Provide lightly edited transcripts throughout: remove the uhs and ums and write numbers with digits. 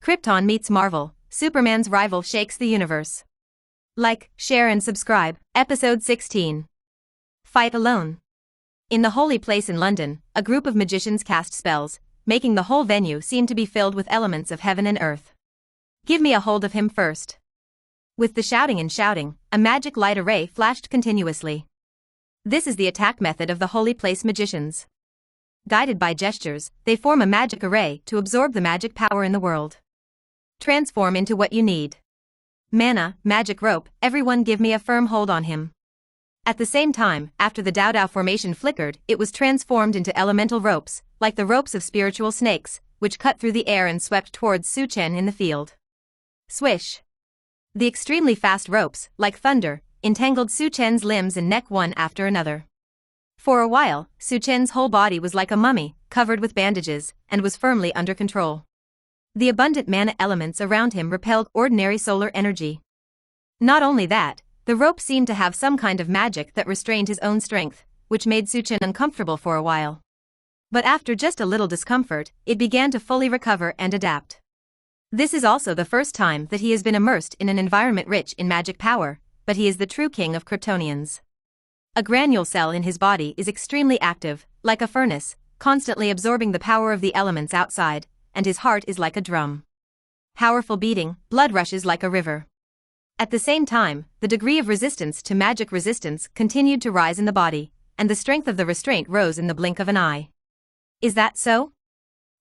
Krypton meets Marvel, Superman's rival shakes the universe. Like, share and subscribe. Episode 16. Fight Alone. In the holy place in London, a group of magicians cast spells, making the whole venue seem to be filled with elements of heaven and earth. Give me a hold of him first. With the shouting and shouting, a magic light array flashed continuously. This is the attack method of the holy place magicians. Guided by gestures, they form a magic array to absorb the magic power in the world. Transform into what you need. Mana, magic rope, everyone give me a firm hold on him. At the same time, after the Dao Dao formation flickered, it was transformed into elemental ropes, like the ropes of spiritual snakes, which cut through the air and swept towards Su Chen in the field. Swish. The extremely fast ropes, like thunder, entangled Su Chen's limbs and neck one after another. For a while, Su Chen's whole body was like a mummy, covered with bandages, and was firmly under control. The abundant mana elements around him repelled ordinary solar energy. Not only that, the rope seemed to have some kind of magic that restrained his own strength, which made Su Chen uncomfortable for a while. But after just a little discomfort, it began to fully recover and adapt. This is also the first time that he has been immersed in an environment rich in magic power, but he is the true king of Kryptonians. A granule cell in his body is extremely active, like a furnace, constantly absorbing the power of the elements outside, and his heart is like a drum. Powerful beating, blood rushes like a river. At the same time, the degree of resistance to magic resistance continued to rise in the body, and the strength of the restraint rose in the blink of an eye. Is that so?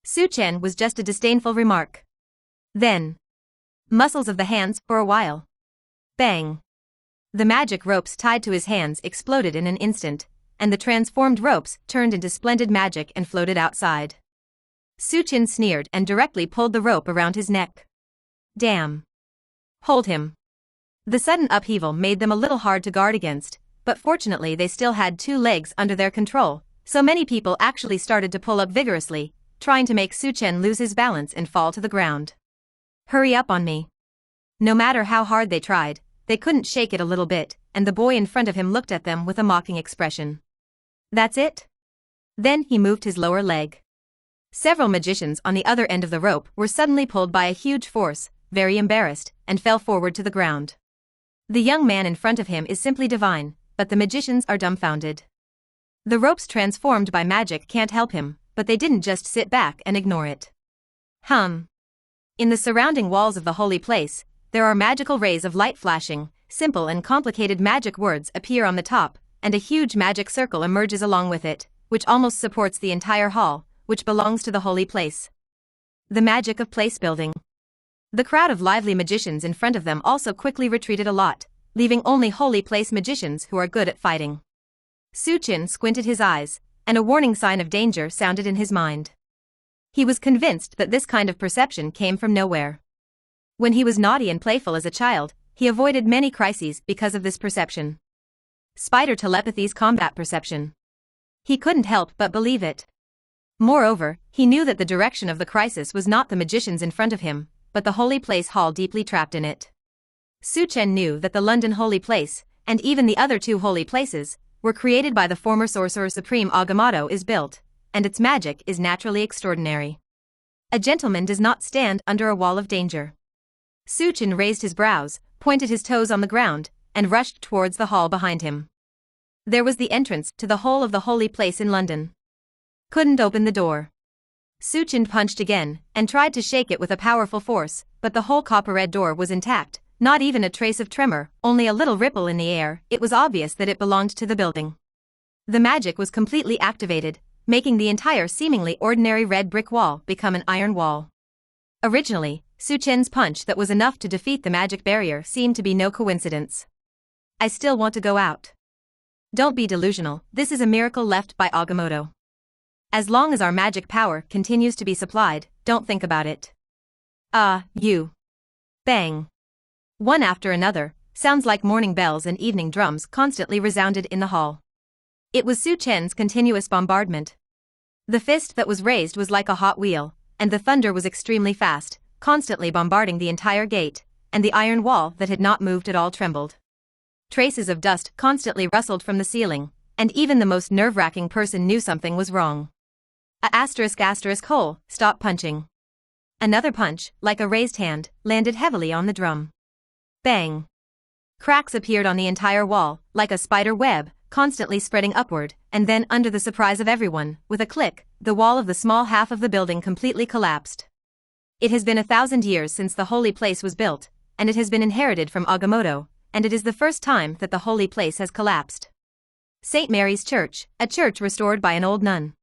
Su Chen was just a disdainful remark. Then. Muscles of the hands for a while. Bang. The magic ropes tied to his hands exploded in an instant, and the transformed ropes turned into splendid magic and floated outside. Su Chen sneered and directly pulled the rope around his neck. Damn. Hold him. The sudden upheaval made them a little hard to guard against, but fortunately they still had two legs under their control, so many people actually started to pull up vigorously, trying to make Su Chen lose his balance and fall to the ground. Hurry up on me. No matter how hard they tried, they couldn't shake it a little bit, and the boy in front of him looked at them with a mocking expression. That's it? Then he moved his lower leg. Several magicians on the other end of the rope were suddenly pulled by a huge force, very embarrassed, and fell forward to the ground. The young man in front of him is simply divine, but the magicians are dumbfounded. The ropes transformed by magic can't help him, but they didn't just sit back and ignore it. In the surrounding walls of the holy place, there are magical rays of light flashing, simple and complicated magic words appear on the top, and a huge magic circle emerges along with it, which almost supports the entire hall, which belongs to the holy place. The magic of place building. The crowd of lively magicians in front of them also quickly retreated a lot, leaving only holy place magicians who are good at fighting. Su Chen squinted his eyes, and a warning sign of danger sounded in his mind. He was convinced that this kind of perception came from nowhere. When he was naughty and playful as a child, he avoided many crises because of this perception. Spider telepathy's combat perception. He couldn't help but believe it. Moreover, he knew that the direction of the crisis was not the magicians in front of him, but the holy place hall deeply trapped in it. Su Chen knew that the London holy place, and even the other two holy places, were created by the former Sorcerer Supreme Agamotto is built, and its magic is naturally extraordinary. A gentleman does not stand under a wall of danger. Su Chen raised his brows, pointed his toes on the ground, and rushed towards the hall behind him. There was the entrance to the whole of the holy place in London. Couldn't open the door. Su Chen punched again, and tried to shake it with a powerful force, but the whole copper-red door was intact, not even a trace of tremor, only a little ripple in the air. It was obvious that it belonged to the building. The magic was completely activated, making the entire seemingly ordinary red brick wall become an iron wall. Originally, Su Chen's punch that was enough to defeat the magic barrier seemed to be no coincidence. I still want to go out. Don't be delusional, this is a miracle left by Agamotto. As long as our magic power continues to be supplied, don't think about it. You. Bang. One after another, sounds like morning bells and evening drums constantly resounded in the hall. It was Su Chen's continuous bombardment. The fist that was raised was like a hot wheel, and the thunder was extremely fast, constantly bombarding the entire gate, and the iron wall that had not moved at all trembled. Traces of dust constantly rustled from the ceiling, and even the most nerve-wracking person knew something was wrong. Stop punching. Another punch, like a raised hand, landed heavily on the drum. Bang! Cracks appeared on the entire wall, like a spider web, constantly spreading upward, and then, under the surprise of everyone, with a click, the wall of the small half of the building completely collapsed. It has been 1,000 years since the holy place was built, and it has been inherited from Agamotto, and it is the first time that the holy place has collapsed. St. Mary's Church, a church restored by an old nun.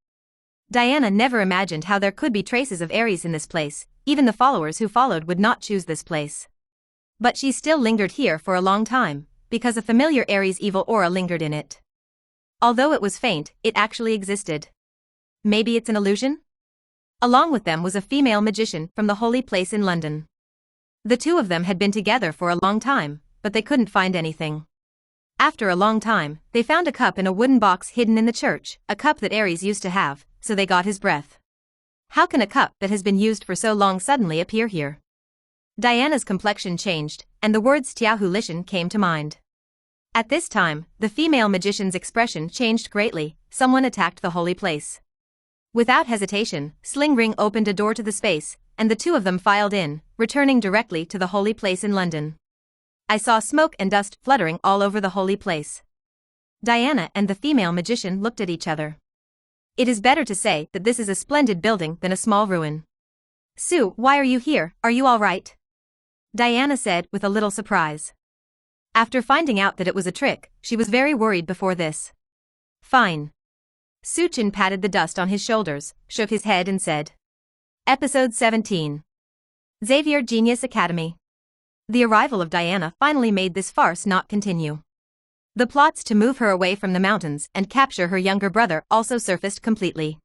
Diana never imagined how there could be traces of Ares in this place, even the followers who followed would not choose this place. But she still lingered here for a long time, because a familiar Ares evil aura lingered in it. Although it was faint, it actually existed. Maybe it's an illusion? Along with them was a female magician from the holy place in London. The two of them had been together for a long time, but they couldn't find anything. After a long time, they found a cup in a wooden box hidden in the church, a cup that Ares used to have, so they got his breath. How can a cup that has been used for so long suddenly appear here? Diana's complexion changed, and the words Tiahu Lishan came to mind. At this time, the female magician's expression changed greatly. Someone attacked the holy place. Without hesitation, Sling Ring opened a door to the space, and the two of them filed in, returning directly to the holy place in London. I saw smoke and dust fluttering all over the holy place. Diana and the female magician looked at each other. It is better to say that this is a splendid building than a small ruin. Sue, why are you here? Are you all right? Diana said with a little surprise. After finding out that it was a trick, she was very worried before this. Fine. Suchin patted the dust on his shoulders, shook his head and said. Episode 17. Xavier Genius Academy. The arrival of Diana finally made this farce not continue. The plots to move her away from the mountains and capture her younger brother also surfaced completely.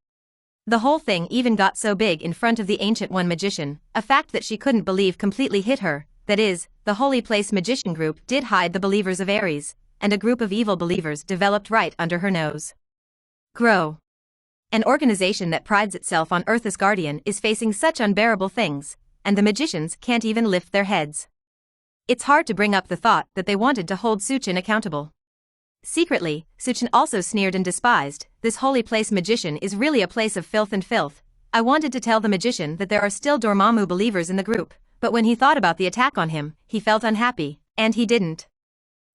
The whole thing even got so big in front of the Ancient One magician, a fact that she couldn't believe completely hit her, that is, the Holy Place magician group did hide the believers of Ares, and a group of evil believers developed right under her nose. Grow. An organization that prides itself on Earth's guardian is facing such unbearable things, and the magicians can't even lift their heads. It's hard to bring up the thought that they wanted to hold Suchin accountable. Secretly, Suchin also sneered and despised, this holy place magician is really a place of filth and filth. I wanted to tell the magician that there are still Dormammu believers in the group, but when he thought about the attack on him, he felt unhappy, and he didn't.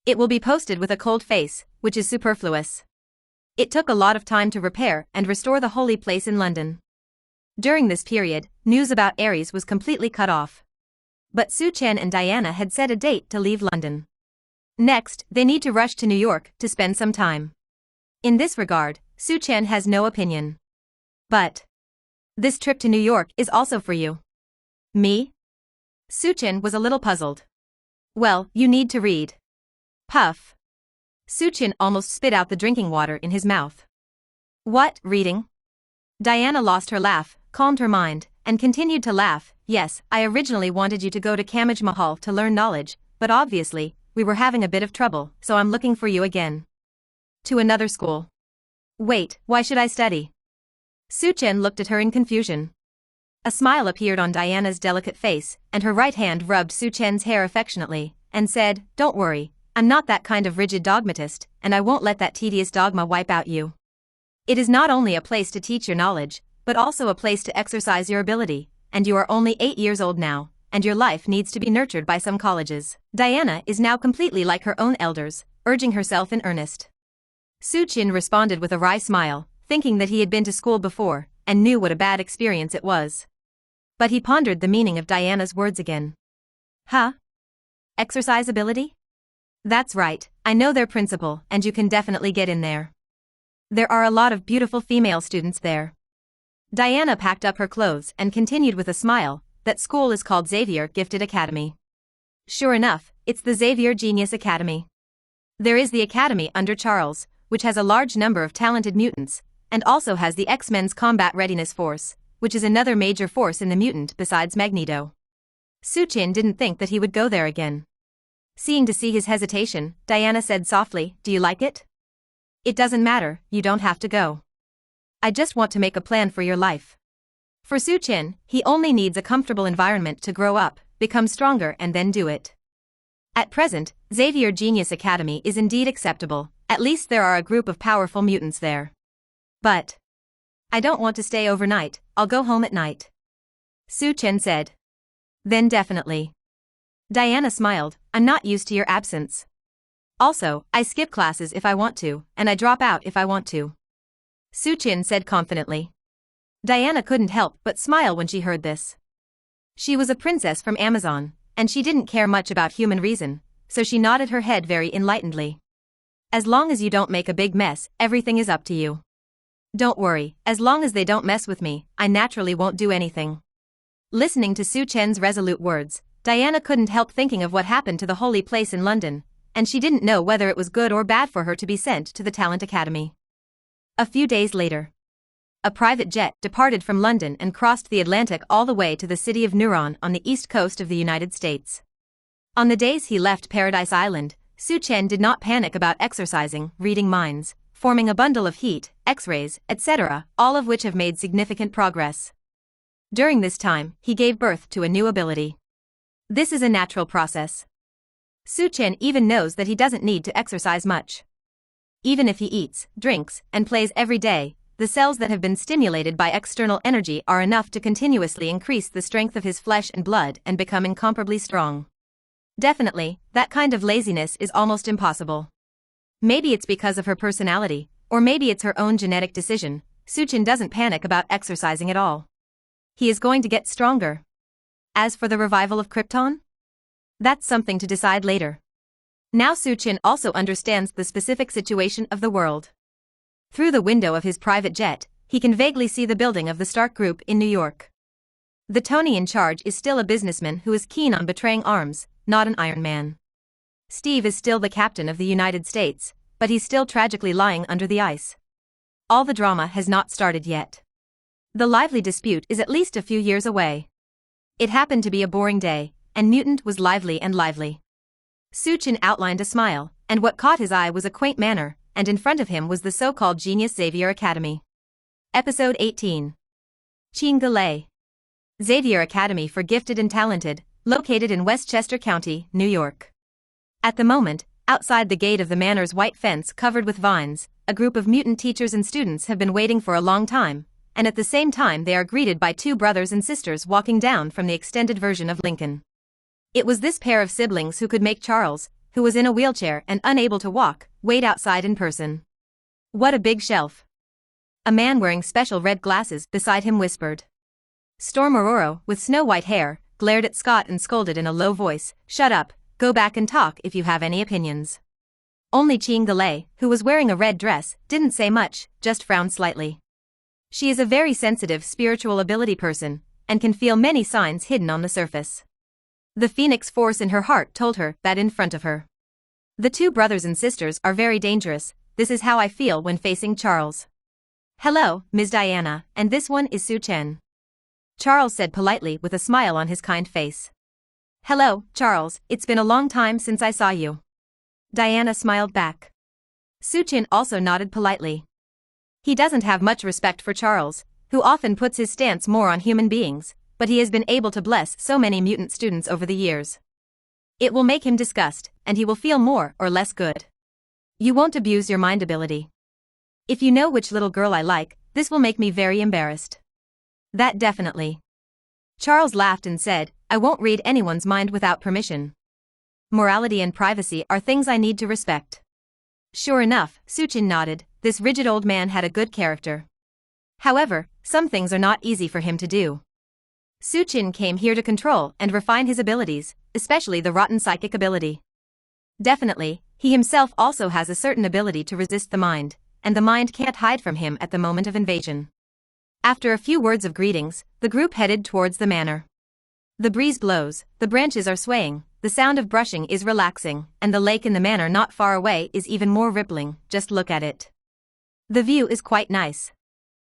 It will be posted with a cold face, which is superfluous. It took a lot of time to repair and restore the holy place in London. During this period, news about Ares was completely cut off. But Su Chen and Diana had set a date to leave London. Next, they need to rush to New York to spend some time. In this regard, Su Chen has no opinion. But this trip to New York is also for you. Me? Su Chen was a little puzzled. Well, you need to read. Puff. Su Chen almost spit out the drinking water in his mouth. What, reading? Diana lost her laugh, calmed her mind, and continued to laugh. Yes, I originally wanted you to go to Kamaj Mahal to learn knowledge, but obviously, we were having a bit of trouble, so I'm looking for you again. To another school. Wait, why should I study? Su Chen looked at her in confusion. A smile appeared on Diana's delicate face, and her right hand rubbed Su Chen's hair affectionately, and said, Don't worry, I'm not that kind of rigid dogmatist, and I won't let that tedious dogma wipe out you. It is not only a place to teach your knowledge, but also a place to exercise your ability, and you are only 8 years old now, and your life needs to be nurtured by some colleges. Diana is now completely like her own elders, urging herself in earnest. Su Chen responded with a wry smile, thinking that he had been to school before, and knew what a bad experience it was. But he pondered the meaning of Diana's words again. Huh? Exercise ability? That's right, I know their principal, and you can definitely get in there. There are a lot of beautiful female students there. Diana packed up her clothes and continued with a smile, that school is called Xavier Gifted Academy. Sure enough, it's the Xavier Genius Academy. There is the academy under Charles, which has a large number of talented mutants, and also has the X-Men's Combat Readiness Force, which is another major force in the mutant besides Magneto. Su Chen didn't think that he would go there again. Seeing to see his hesitation, Diana said softly, Do you like it? It doesn't matter, you don't have to go. I just want to make a plan for your life. For Su Chen, he only needs a comfortable environment to grow up, become stronger and then do it. At present, Xavier Genius Academy is indeed acceptable, at least there are a group of powerful mutants there. But I don't want to stay overnight, I'll go home at night. Su Chen said. Then definitely. Diana smiled, I'm not used to your absence. Also, I skip classes if I want to, and I drop out if I want to. Su Chen said confidently. Diana couldn't help but smile when she heard this. She was a princess from Amazon, and she didn't care much about human reason, so she nodded her head very enlightenedly. As long as you don't make a big mess, everything is up to you. Don't worry, as long as they don't mess with me, I naturally won't do anything. Listening to Su Chen's resolute words, Diana couldn't help thinking of what happened to the holy place in London, and she didn't know whether it was good or bad for her to be sent to the Talent Academy. A few days later, a private jet departed from London and crossed the Atlantic all the way to the city of Neuron on the east coast of the United States. On the days he left Paradise Island, Su Chen did not panic about exercising, reading minds, forming a bundle of heat, X-rays, etc., all of which have made significant progress. During this time, he gave birth to a new ability. This is a natural process. Su Chen even knows that he doesn't need to exercise much. Even if he eats, drinks, and plays every day, the cells that have been stimulated by external energy are enough to continuously increase the strength of his flesh and blood and become incomparably strong. Definitely, that kind of laziness is almost impossible. Maybe it's because of her personality, or maybe it's her own genetic decision. Su Chen doesn't panic about exercising at all. He is going to get stronger. As for the revival of Krypton? That's something to decide later. Now Su Chen also understands the specific situation of the world. Through the window of his private jet, he can vaguely see the building of the Stark Group in New York. The Tony in charge is still a businessman who is keen on betraying arms, not an Iron Man. Steve is still the captain of the United States, but he's still tragically lying under the ice. All the drama has not started yet. The lively dispute is at least a few years away. It happened to be a boring day, and Mutant was lively and lively. Su Chen outlined a smile, and what caught his eye was a quaint manner, and in front of him was the so-called genius Xavier Academy. Episode 18. Ching-Galay. Xavier Academy for Gifted and Talented, located in Westchester County, New York. At the moment, outside the gate of the manor's white fence covered with vines, a group of mutant teachers and students have been waiting for a long time, and at the same time they are greeted by two brothers and sisters walking down from the extended version of Lincoln. It was this pair of siblings who could make Charles, who was in a wheelchair and unable to walk, wait outside in person. What a big shelf. A man wearing special red glasses beside him whispered. Storm Aurora, with snow-white hair, glared at Scott and scolded in a low voice, "Shut up, go back and talk if you have any opinions." Only Ching-Galay, who was wearing a red dress, didn't say much, just frowned slightly. She is a very sensitive spiritual ability person, and can feel many signs hidden on the surface. The phoenix force in her heart told her that in front of her. The two brothers and sisters are very dangerous. This is how I feel when facing Charles. Hello, Ms. Diana, and this one is Su Chen. Charles said politely with a smile on his kind face. Hello, Charles, it's been a long time since I saw you. Diana smiled back. Su Chen also nodded politely. He doesn't have much respect for Charles, who often puts his stance more on human beings, but he has been able to bless so many mutant students over the years. It will make him disgust, and he will feel more or less good. You won't abuse your mind ability. If you know which little girl I like, this will make me very embarrassed. That definitely. Charles laughed and said, I won't read anyone's mind without permission. Morality and privacy are things I need to respect. Sure enough, Su Chen nodded. This rigid old man had a good character. However, some things are not easy for him to do. Su Chen came here to control and refine his abilities, especially the rotten psychic ability. Definitely, he himself also has a certain ability to resist the mind, and the mind can't hide from him at the moment of invasion. After a few words of greetings, the group headed towards the manor. The breeze blows, the branches are swaying, the sound of brushing is relaxing, and the lake in the manor not far away is even more rippling, just look at it. The view is quite nice.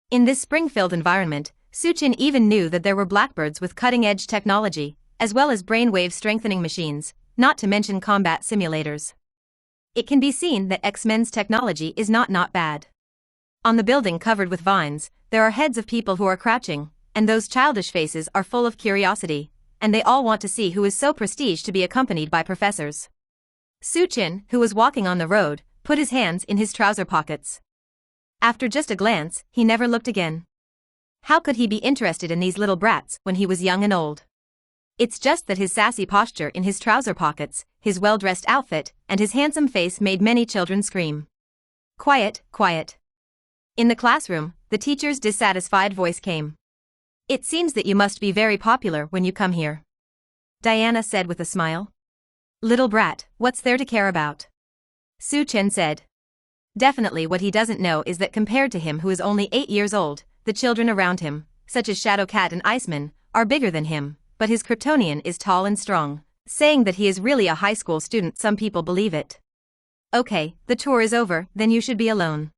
In this spring-filled environment, Su Chen even knew that there were blackbirds with cutting-edge technology, as well as brainwave strengthening machines, not to mention combat simulators. It can be seen that X-Men's technology is not bad. On the building covered with vines, there are heads of people who are crouching, and those childish faces are full of curiosity, and they all want to see who is so prestige to be accompanied by professors. Su Chen, who was walking on the road, put his hands in his trouser pockets. After just a glance, he never looked again. How could he be interested in these little brats when he was young and old? It's just that his sassy posture in his trouser pockets, his well-dressed outfit, and his handsome face made many children scream. Quiet, quiet. In the classroom, the teacher's dissatisfied voice came. It seems that you must be very popular when you come here. Diana said with a smile. Little brat, what's there to care about? Su Chen said. Definitely what he doesn't know is that compared to him who is only 8 years old, the children around him, such as Shadowcat and Iceman, are bigger than him, but his Kryptonian is tall and strong, saying that he is really a high school student. Some people believe it. Okay, the tour is over, then you should be alone.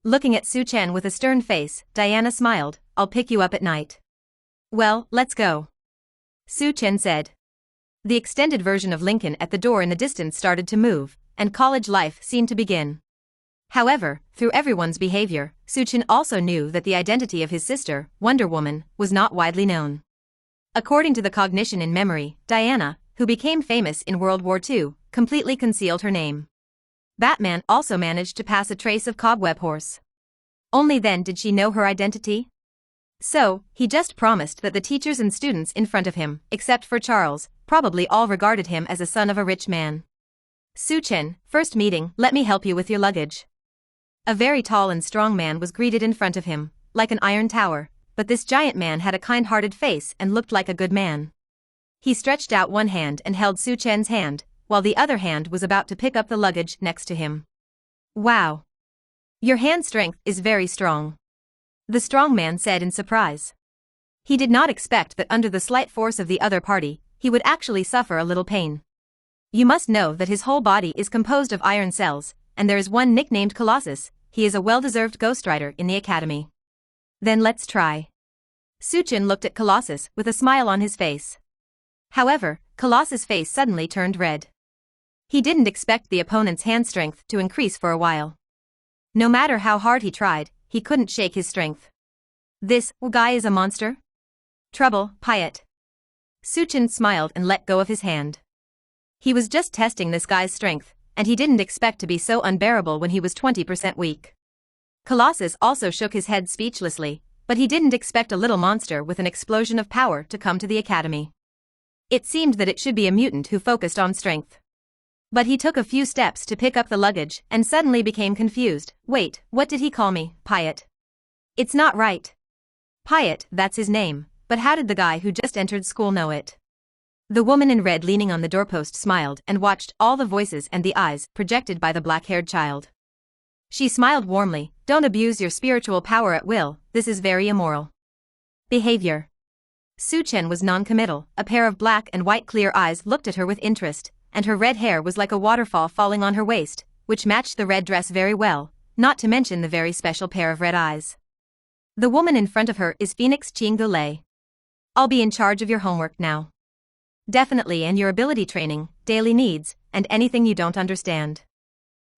Looking at Su Chen with a stern face, Diana smiled, I'll pick you up at night. Well, let's go. Su Chen said. The extended version of Lincoln at the door in the distance started to move, and college life seemed to begin. However, through everyone's behavior, Su Chen also knew that the identity of his sister, Wonder Woman, was not widely known. According to the cognition in memory, Diana, who became famous in World War II, completely concealed her name. Batman also managed to pass a trace of Cobweb Horse. Only then did she know her identity. So, he just promised that the teachers and students in front of him, except for Charles, probably all regarded him as a son of a rich man. Su Chen, first meeting, let me help you with your luggage. A very tall and strong man was greeted in front of him, like an iron tower, but this giant man had a kind-hearted face and looked like a good man. He stretched out one hand and held Su Chen's hand, while the other hand was about to pick up the luggage next to him. Wow! Your hand strength is very strong. The strong man said in surprise. He did not expect that under the slight force of the other party, he would actually suffer a little pain. You must know that his whole body is composed of iron cells, and there is one nicknamed Colossus. He is a well-deserved ghostwriter in the academy. Then let's try. Su Chen looked at Colossus with a smile on his face. However, Colossus' face suddenly turned red. He didn't expect the opponent's hand strength to increase for a while. No matter how hard he tried, he couldn't shake his strength. This guy is a monster? Trouble, Piet. Su Chen smiled and let go of his hand. He was just testing this guy's strength, and he didn't expect to be so unbearable when he was 20% weak. Colossus also shook his head speechlessly, but he didn't expect a little monster with an explosion of power to come to the academy. It seemed that it should be a mutant who focused on strength. But he took a few steps to pick up the luggage and suddenly became confused. Wait, what did he call me, Piet? It's not right. Piet, that's his name, but how did the guy who just entered school know it? The woman in red leaning on the doorpost smiled and watched all the voices and the eyes projected by the black-haired child. She smiled warmly, don't abuse your spiritual power at will, this is very immoral. Behavior. Su Chen was non-committal, a pair of black and white clear eyes looked at her with interest, and her red hair was like a waterfall falling on her waist, which matched the red dress very well, not to mention the very special pair of red eyes. The woman in front of her is Phoenix Qing. I'll be in charge of your homework now. Definitely, and your ability training, daily needs, and anything you don't understand.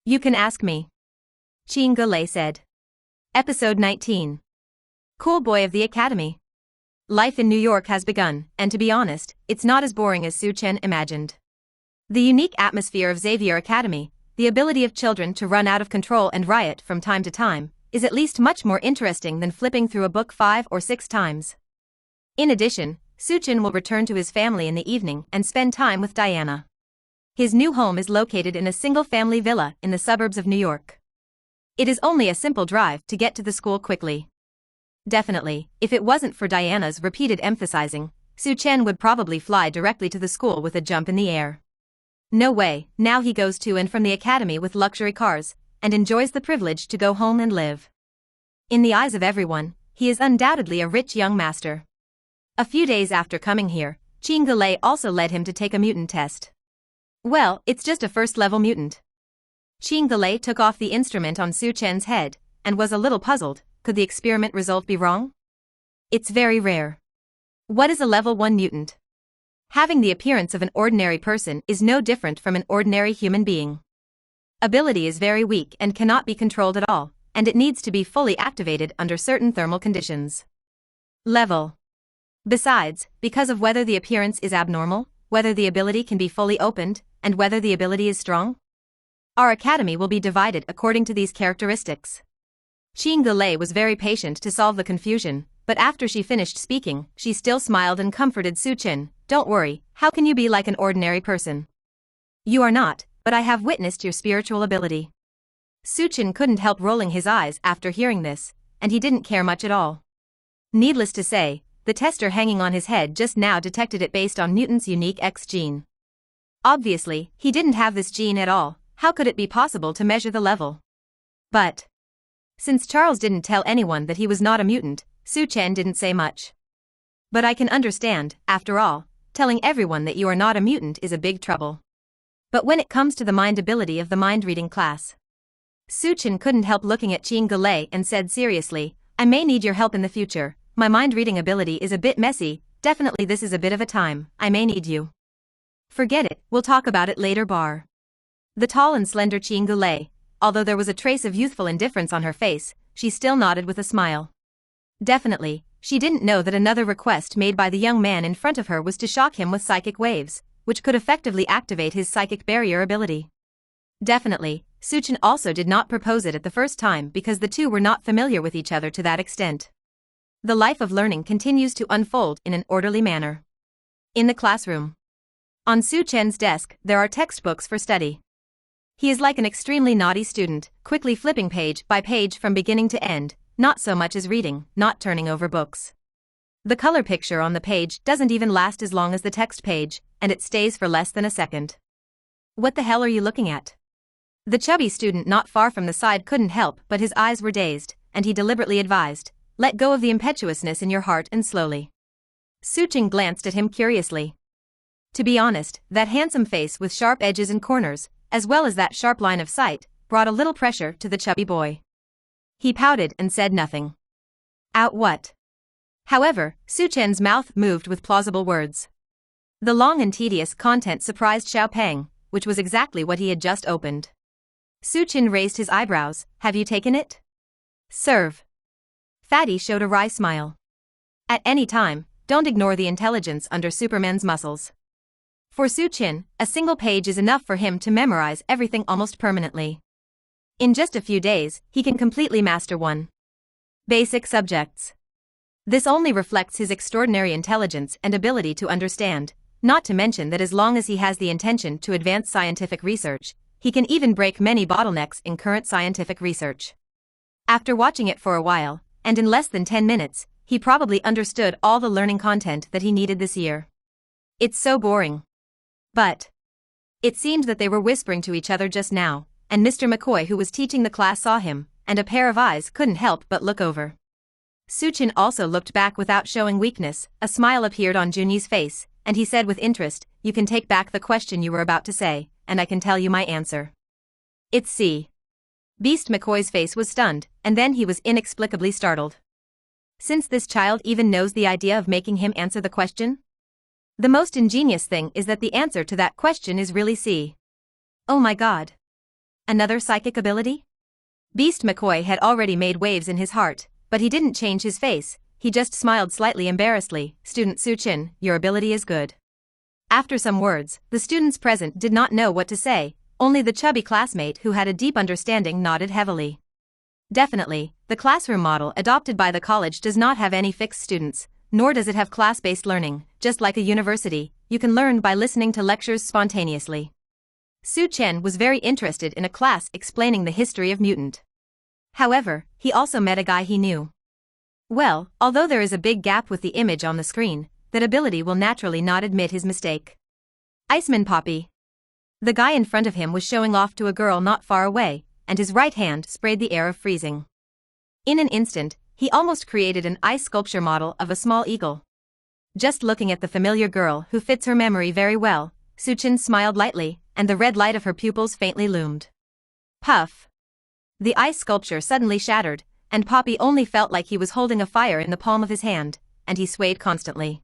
You can ask me. Qing said. Episode 19. Cool boy of the academy. Life in New York has begun, and to be honest, it's not as boring as Su Chen imagined. The unique atmosphere of Xavier Academy, the ability of children to run out of control and riot from time to time, is at least much more interesting than flipping through a book 5 or 6 times. In addition, Su Chen will return to his family in the evening and spend time with Diana. His new home is located in a single-family villa in the suburbs of New York. It is only a simple drive to get to the school quickly. Definitely, if it wasn't for Diana's repeated emphasizing, Su Chen would probably fly directly to the school with a jump in the air. No way, now he goes to and from the academy with luxury cars, and enjoys the privilege to go home and live. In the eyes of everyone, he is undoubtedly a rich young master. A few days after coming here, Qing also led him to take a mutant test. Well, it's just a first-level mutant. Qing took off the instrument on Su Chen's head, and was a little puzzled. Could the experiment result be wrong? It's very rare. What is a level 1 mutant? Having the appearance of an ordinary person is no different from an ordinary human being. Ability is very weak and cannot be controlled at all, and it needs to be fully activated under certain thermal conditions. Level. Besides, because of whether the appearance is abnormal, whether the ability can be fully opened, and whether the ability is strong, our academy will be divided according to these characteristics. Qing was very patient to solve the confusion, But after she finished speaking, she still smiled and comforted Su-chin. Don't worry, how can you be like an ordinary person? You are not, but I have witnessed your spiritual ability. Su-chin couldn't help rolling his eyes after hearing this, and he didn't care much at all. Needless to say, the tester hanging on his head just now detected it based on mutant's unique X gene. Obviously, he didn't have this gene at all. How could it be possible to measure the level? But since Charles didn't tell anyone that he was not a mutant, Su-chin didn't say much. But I can understand, after all, telling everyone that you are not a mutant is a big trouble. But when it comes to the mind ability of the mind-reading class, Su-chin couldn't help looking at Jean Gallet and said seriously, I may need your help in the future. My mind-reading ability is a bit messy, definitely this is a bit of a time, I may need you. Forget it, we'll talk about it later. The tall and slender Jean Gallet, although there was a trace of youthful indifference on her face, she still nodded with a smile. Definitely, she didn't know that another request made by the young man in front of her was to shock him with psychic waves, which could effectively activate his psychic barrier ability. Definitely, Su-chin also did not propose it at the first time because the two were not familiar with each other to that extent. The life of learning continues to unfold in an orderly manner. In the classroom. On Su-chin's desk, there are textbooks for study. He is like an extremely naughty student, quickly flipping page by page from beginning to end, not so much as reading, not turning over books. The color picture on the page doesn't even last as long as the text page, and it stays for less than a second. What the hell are you looking at? The chubby student not far from the side couldn't help but his eyes were dazed, and he deliberately advised, let go of the impetuousness in your heart and slowly. Su-chin glanced at him curiously. To be honest, that handsome face with sharp edges and corners, as well as that sharp line of sight, brought a little pressure to the chubby boy. He pouted and said nothing. Out what? However, Su-chin's mouth moved with plausible words. The long and tedious content surprised Xiao Peng, which was exactly what he had just opened. Su-chin raised his eyebrows. Have you taken it? Serve. Fatty showed a wry smile. At any time, don't ignore the intelligence under Superman's muscles. For Su-chin, a single page is enough for him to memorize everything almost permanently. In just a few days, he can completely master one. Basic subjects. This only reflects his extraordinary intelligence and ability to understand, not to mention that as long as he has the intention to advance scientific research, he can even break many bottlenecks in current scientific research. After watching it for a while, and in less than 10 minutes, he probably understood all the learning content that he needed this year. It's so boring. But it seemed that they were whispering to each other just now, and Mr. McCoy who was teaching the class saw him, and a pair of eyes couldn't help but look over. Su-chin also looked back without showing weakness. A smile appeared on Junyi's face, and he said with interest, you can take back the question you were about to say, and I can tell you my answer. It's C. Beast McCoy's face was stunned, and then he was inexplicably startled. Since this child even knows the idea of making him answer the question? The most ingenious thing is that the answer to that question is really C. Oh my god. Another psychic ability? Beast McCoy had already made waves in his heart, but he didn't change his face, he just smiled slightly embarrassedly. Student Su-chin, your ability is good. After some words, the students present did not know what to say, only the chubby classmate who had a deep understanding nodded heavily. Definitely, the classroom model adopted by the college does not have any fixed students, nor does it have class-based learning. Just like a university, you can learn by listening to lectures spontaneously. Su-chin was very interested in a class explaining the history of mutant. However, he also met a guy he knew. Well, although there is a big gap with the image on the screen, that ability will naturally not admit his mistake. Iceman Poppy. The guy in front of him was showing off to a girl not far away, and his right hand sprayed the air of freezing. In an instant, he almost created an ice sculpture model of a small eagle. Just looking at the familiar girl who fits her memory very well, Su-chin smiled lightly, and the red light of her pupils faintly loomed. Puff. The ice sculpture suddenly shattered, and Poppy only felt like he was holding a fire in the palm of his hand, and he swayed constantly.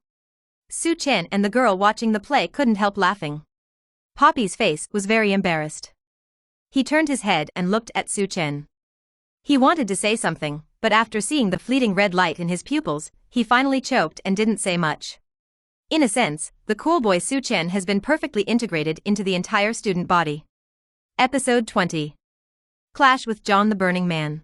Su-chin and the girl watching the play couldn't help laughing. Poppy's face was very embarrassed. He turned his head and looked at Su-chin. He wanted to say something, but after seeing the fleeting red light in his pupils, he finally choked and didn't say much. In a sense, the cool boy Su-chin has been perfectly integrated into the entire student body. Episode 20. Clash with John the Burning Man.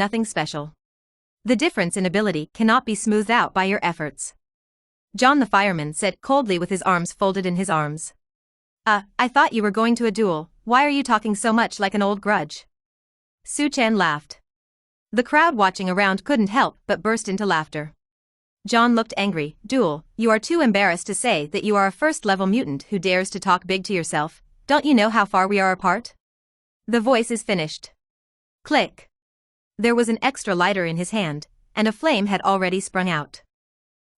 nothing special. The difference in ability cannot be smoothed out by your efforts. John the fireman said coldly with his arms folded in his arms. I thought you were going to a duel, why are you talking so much like an old grudge? Su-chan laughed. The crowd watching around couldn't help but burst into laughter. John looked angry. Duel, you are too embarrassed to say that you are a first-level mutant who dares to talk big to yourself. Don't you know how far we are apart? The voice is finished. Click. There was an extra lighter in his hand, and a flame had already sprung out.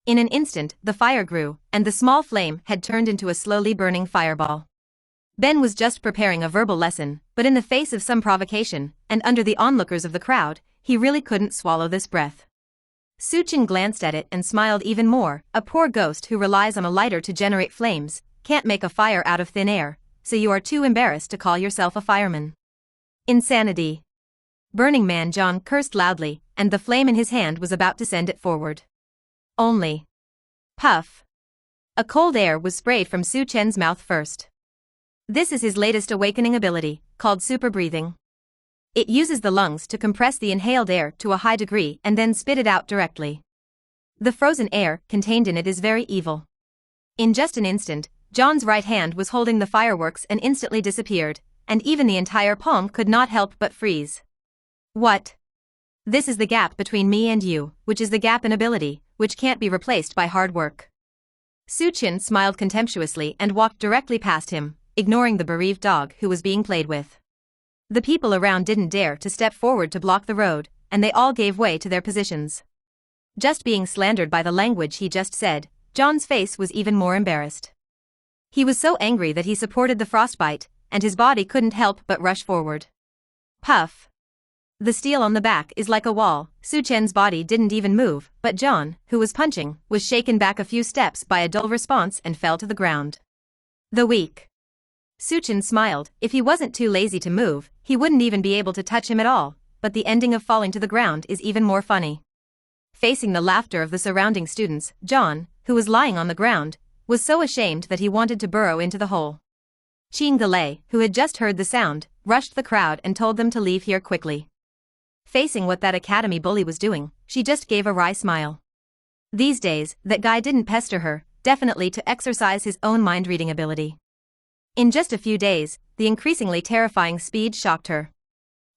In an instant, the fire grew, and the small flame had turned into a slowly burning fireball. Ben was just preparing a verbal lesson, but in the face of some provocation, and under the onlookers of the crowd, he really couldn't swallow this breath. Su-chan glanced at it and smiled even more. A poor ghost who relies on a lighter to generate flames can't make a fire out of thin air, so you are too embarrassed to call yourself a fireman. Insanity. Burning Man John cursed loudly, and the flame in his hand was about to send it forward. Only. Puff. A cold air was sprayed from Su-chan's mouth first. This is his latest awakening ability, called super breathing. It uses the lungs to compress the inhaled air to a high degree and then spit it out directly. The frozen air contained in it is very evil. In just an instant, John's right hand was holding the fireworks and instantly disappeared, and even the entire palm could not help but freeze. What? This is the gap between me and you, which is the gap in ability, which can't be replaced by hard work. Su-chan smiled contemptuously and walked directly past him, ignoring the bereaved dog who was being played with. The people around didn't dare to step forward to block the road, and they all gave way to their positions. Just being slandered by the language he just said, John's face was even more embarrassed. He was so angry that he supported the frostbite, and his body couldn't help but rush forward. Puff. The steel on the back is like a wall. Su-chan's body didn't even move, but John, who was punching, was shaken back a few steps by a dull response and fell to the ground. The weak. Su-chan smiled. If he wasn't too lazy to move, he wouldn't even be able to touch him at all, but the ending of falling to the ground is even more funny. Facing the laughter of the surrounding students, John, who was lying on the ground, was so ashamed that he wanted to burrow into the hole. Ching Galay, who had just heard the sound, rushed the crowd and told them to leave here quickly. Facing what that academy bully was doing, she just gave a wry smile. These days, that guy didn't pester her, definitely to exercise his own mind-reading ability. In just a few days, the increasingly terrifying speed shocked her.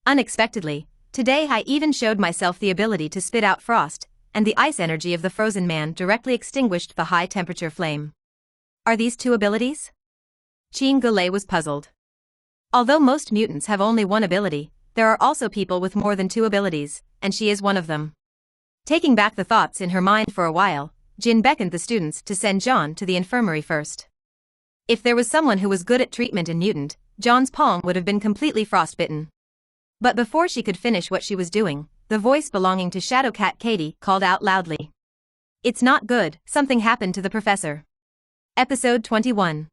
Unexpectedly, today I even showed myself the ability to spit out frost, and the ice energy of the frozen man directly extinguished the high-temperature flame. Are these two abilities? Jean Goulet was puzzled. Although most mutants have only one ability, there are also people with more than two abilities, and she is one of them. Taking back the thoughts in her mind for a while, Jean beckoned the students to send Jean to the infirmary first. If there was someone who was good at treatment in mutant, Jean's palm would have been completely frostbitten. But before she could finish what she was doing, the voice belonging to Shadowcat Katie called out loudly. It's not good, something happened to the professor. Episode 21.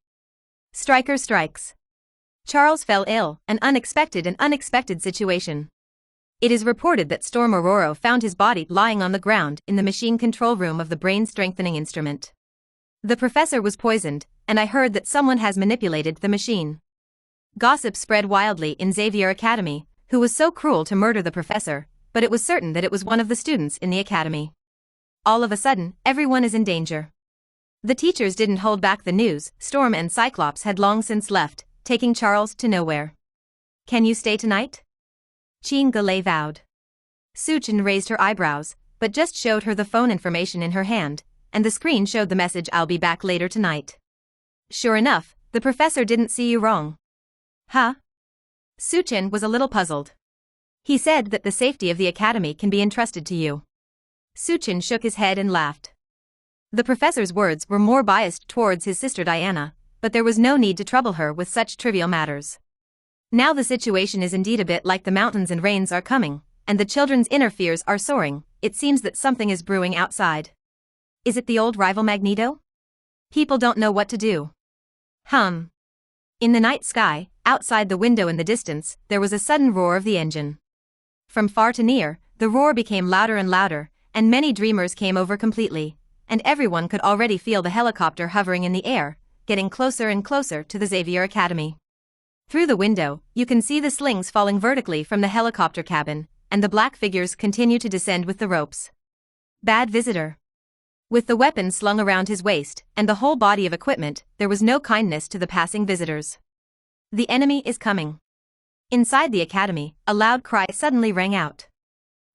Stryker strikes. Charles fell ill, an unexpected situation. It is reported that Storm Aurora found his body lying on the ground in the machine control room of the brain-strengthening instrument. The professor was poisoned, and I heard that someone has manipulated the machine. Gossip spread wildly in Xavier Academy, who was so cruel to murder the professor, but it was certain that it was one of the students in the academy. All of a sudden, everyone is in danger. The teachers didn't hold back the news. Storm and Cyclops had long since left, taking Charles to nowhere. Can you stay tonight? Jean Goulet vowed. Suchin raised her eyebrows, but just showed her the phone information in her hand, and the screen showed the message, I'll be back later tonight. Sure enough, the professor didn't see you wrong. Huh? Suchin was a little puzzled. He said that the safety of the academy can be entrusted to you. Suchin shook his head and laughed. The professor's words were more biased towards his sister Diana, but there was no need to trouble her with such trivial matters. Now the situation is indeed a bit like the mountains, and rains are coming, and the children's inner fears are soaring. It seems that something is brewing outside. Is it the old rival Magneto? People don't know what to do. In the night sky, outside the window in the distance, there was a sudden roar of the engine. From far to near, the roar became louder and louder, and many dreamers came over completely, and everyone could already feel the helicopter hovering in the air, getting closer and closer to the Xavier Academy. Through the window, you can see the slings falling vertically from the helicopter cabin, and the black figures continue to descend with the ropes. Bad visitor. With the weapon slung around his waist, and the whole body of equipment, there was no kindness to the passing visitors. The enemy is coming. Inside the academy, a loud cry suddenly rang out.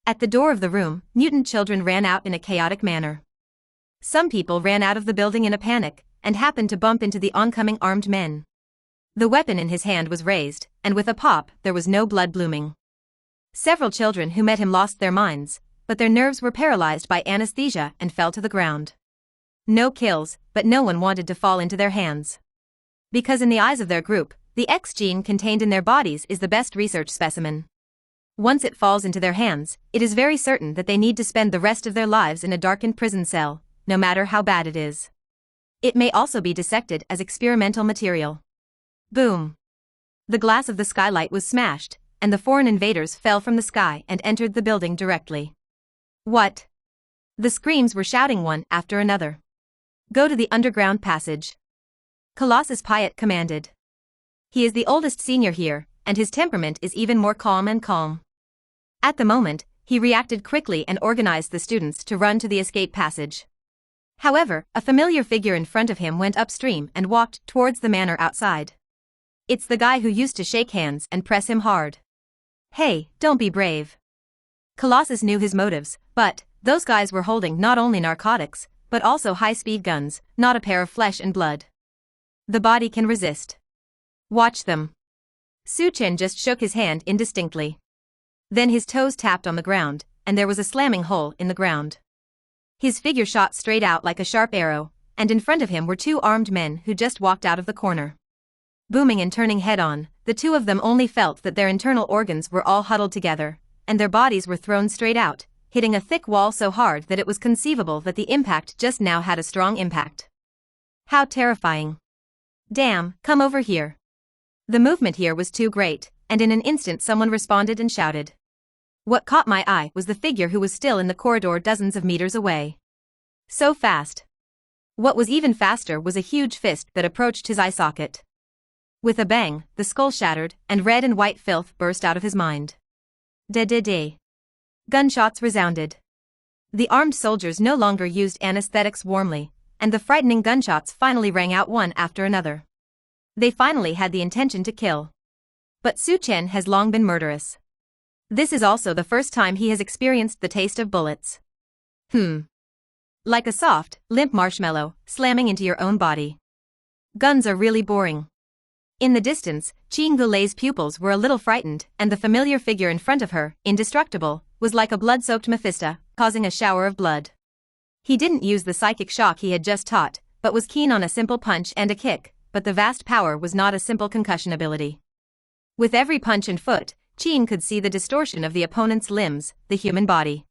At the door of the room, mutant children ran out in a chaotic manner. Some people ran out of the building in a panic, and happened to bump into the oncoming armed men. The weapon in his hand was raised, and with a pop, there was no blood blooming. Several children who met him lost their minds, but their nerves were paralyzed by anesthesia and fell to the ground. No kills, but no one wanted to fall into their hands. Because in the eyes of their group, the X gene contained in their bodies is the best research specimen. Once it falls into their hands, it is very certain that they need to spend the rest of their lives in a darkened prison cell, no matter how bad it is. It may also be dissected as experimental material. Boom! The glass of the skylight was smashed, and the foreign invaders fell from the sky and entered the building directly. What? The screams were shouting one after another. Go to the underground passage. Colossus Piat commanded. He is the oldest senior here, and his temperament is even more calm. At the moment, he reacted quickly and organized the students to run to the escape passage. However, a familiar figure in front of him went upstream and walked towards the manor outside. It's the guy who used to shake hands and press him hard. Hey, don't be brave. Colossus knew his motives, but those guys were holding not only narcotics, but also high-speed guns, not a pair of flesh and blood. The body can resist. Watch them. Suchin just shook his hand indistinctly. Then his toes tapped on the ground, and there was a slamming hole in the ground. His figure shot straight out like a sharp arrow, and in front of him were two armed men who just walked out of the corner. Booming and turning head-on, the two of them only felt that their internal organs were all huddled together, and their bodies were thrown straight out, hitting a thick wall so hard that it was conceivable that the impact just now had a strong impact. How terrifying. Damn, come over here. The movement here was too great, and in an instant someone responded and shouted. What caught my eye was the figure who was still in the corridor dozens of meters away. So fast. What was even faster was a huge fist that approached his eye socket. With a bang, the skull shattered, and red and white filth burst out of his mind. De. Gunshots resounded. The armed soldiers no longer used anesthetics warmly, and the frightening gunshots finally rang out one after another. They finally had the intention to kill. But Su Chen has long been murderous. This is also the first time he has experienced the taste of bullets. Like a soft, limp marshmallow, slamming into your own body. Guns are really boring. In the distance, Qing Gulei's pupils were a little frightened, and the familiar figure in front of her, indestructible, was like a blood-soaked Mephisto, causing a shower of blood. He didn't use the psychic shock he had just taught, but was keen on a simple punch and a kick, but the vast power was not a simple concussion ability. With every punch and foot, Qing could see the distortion of the opponent's limbs, the human body.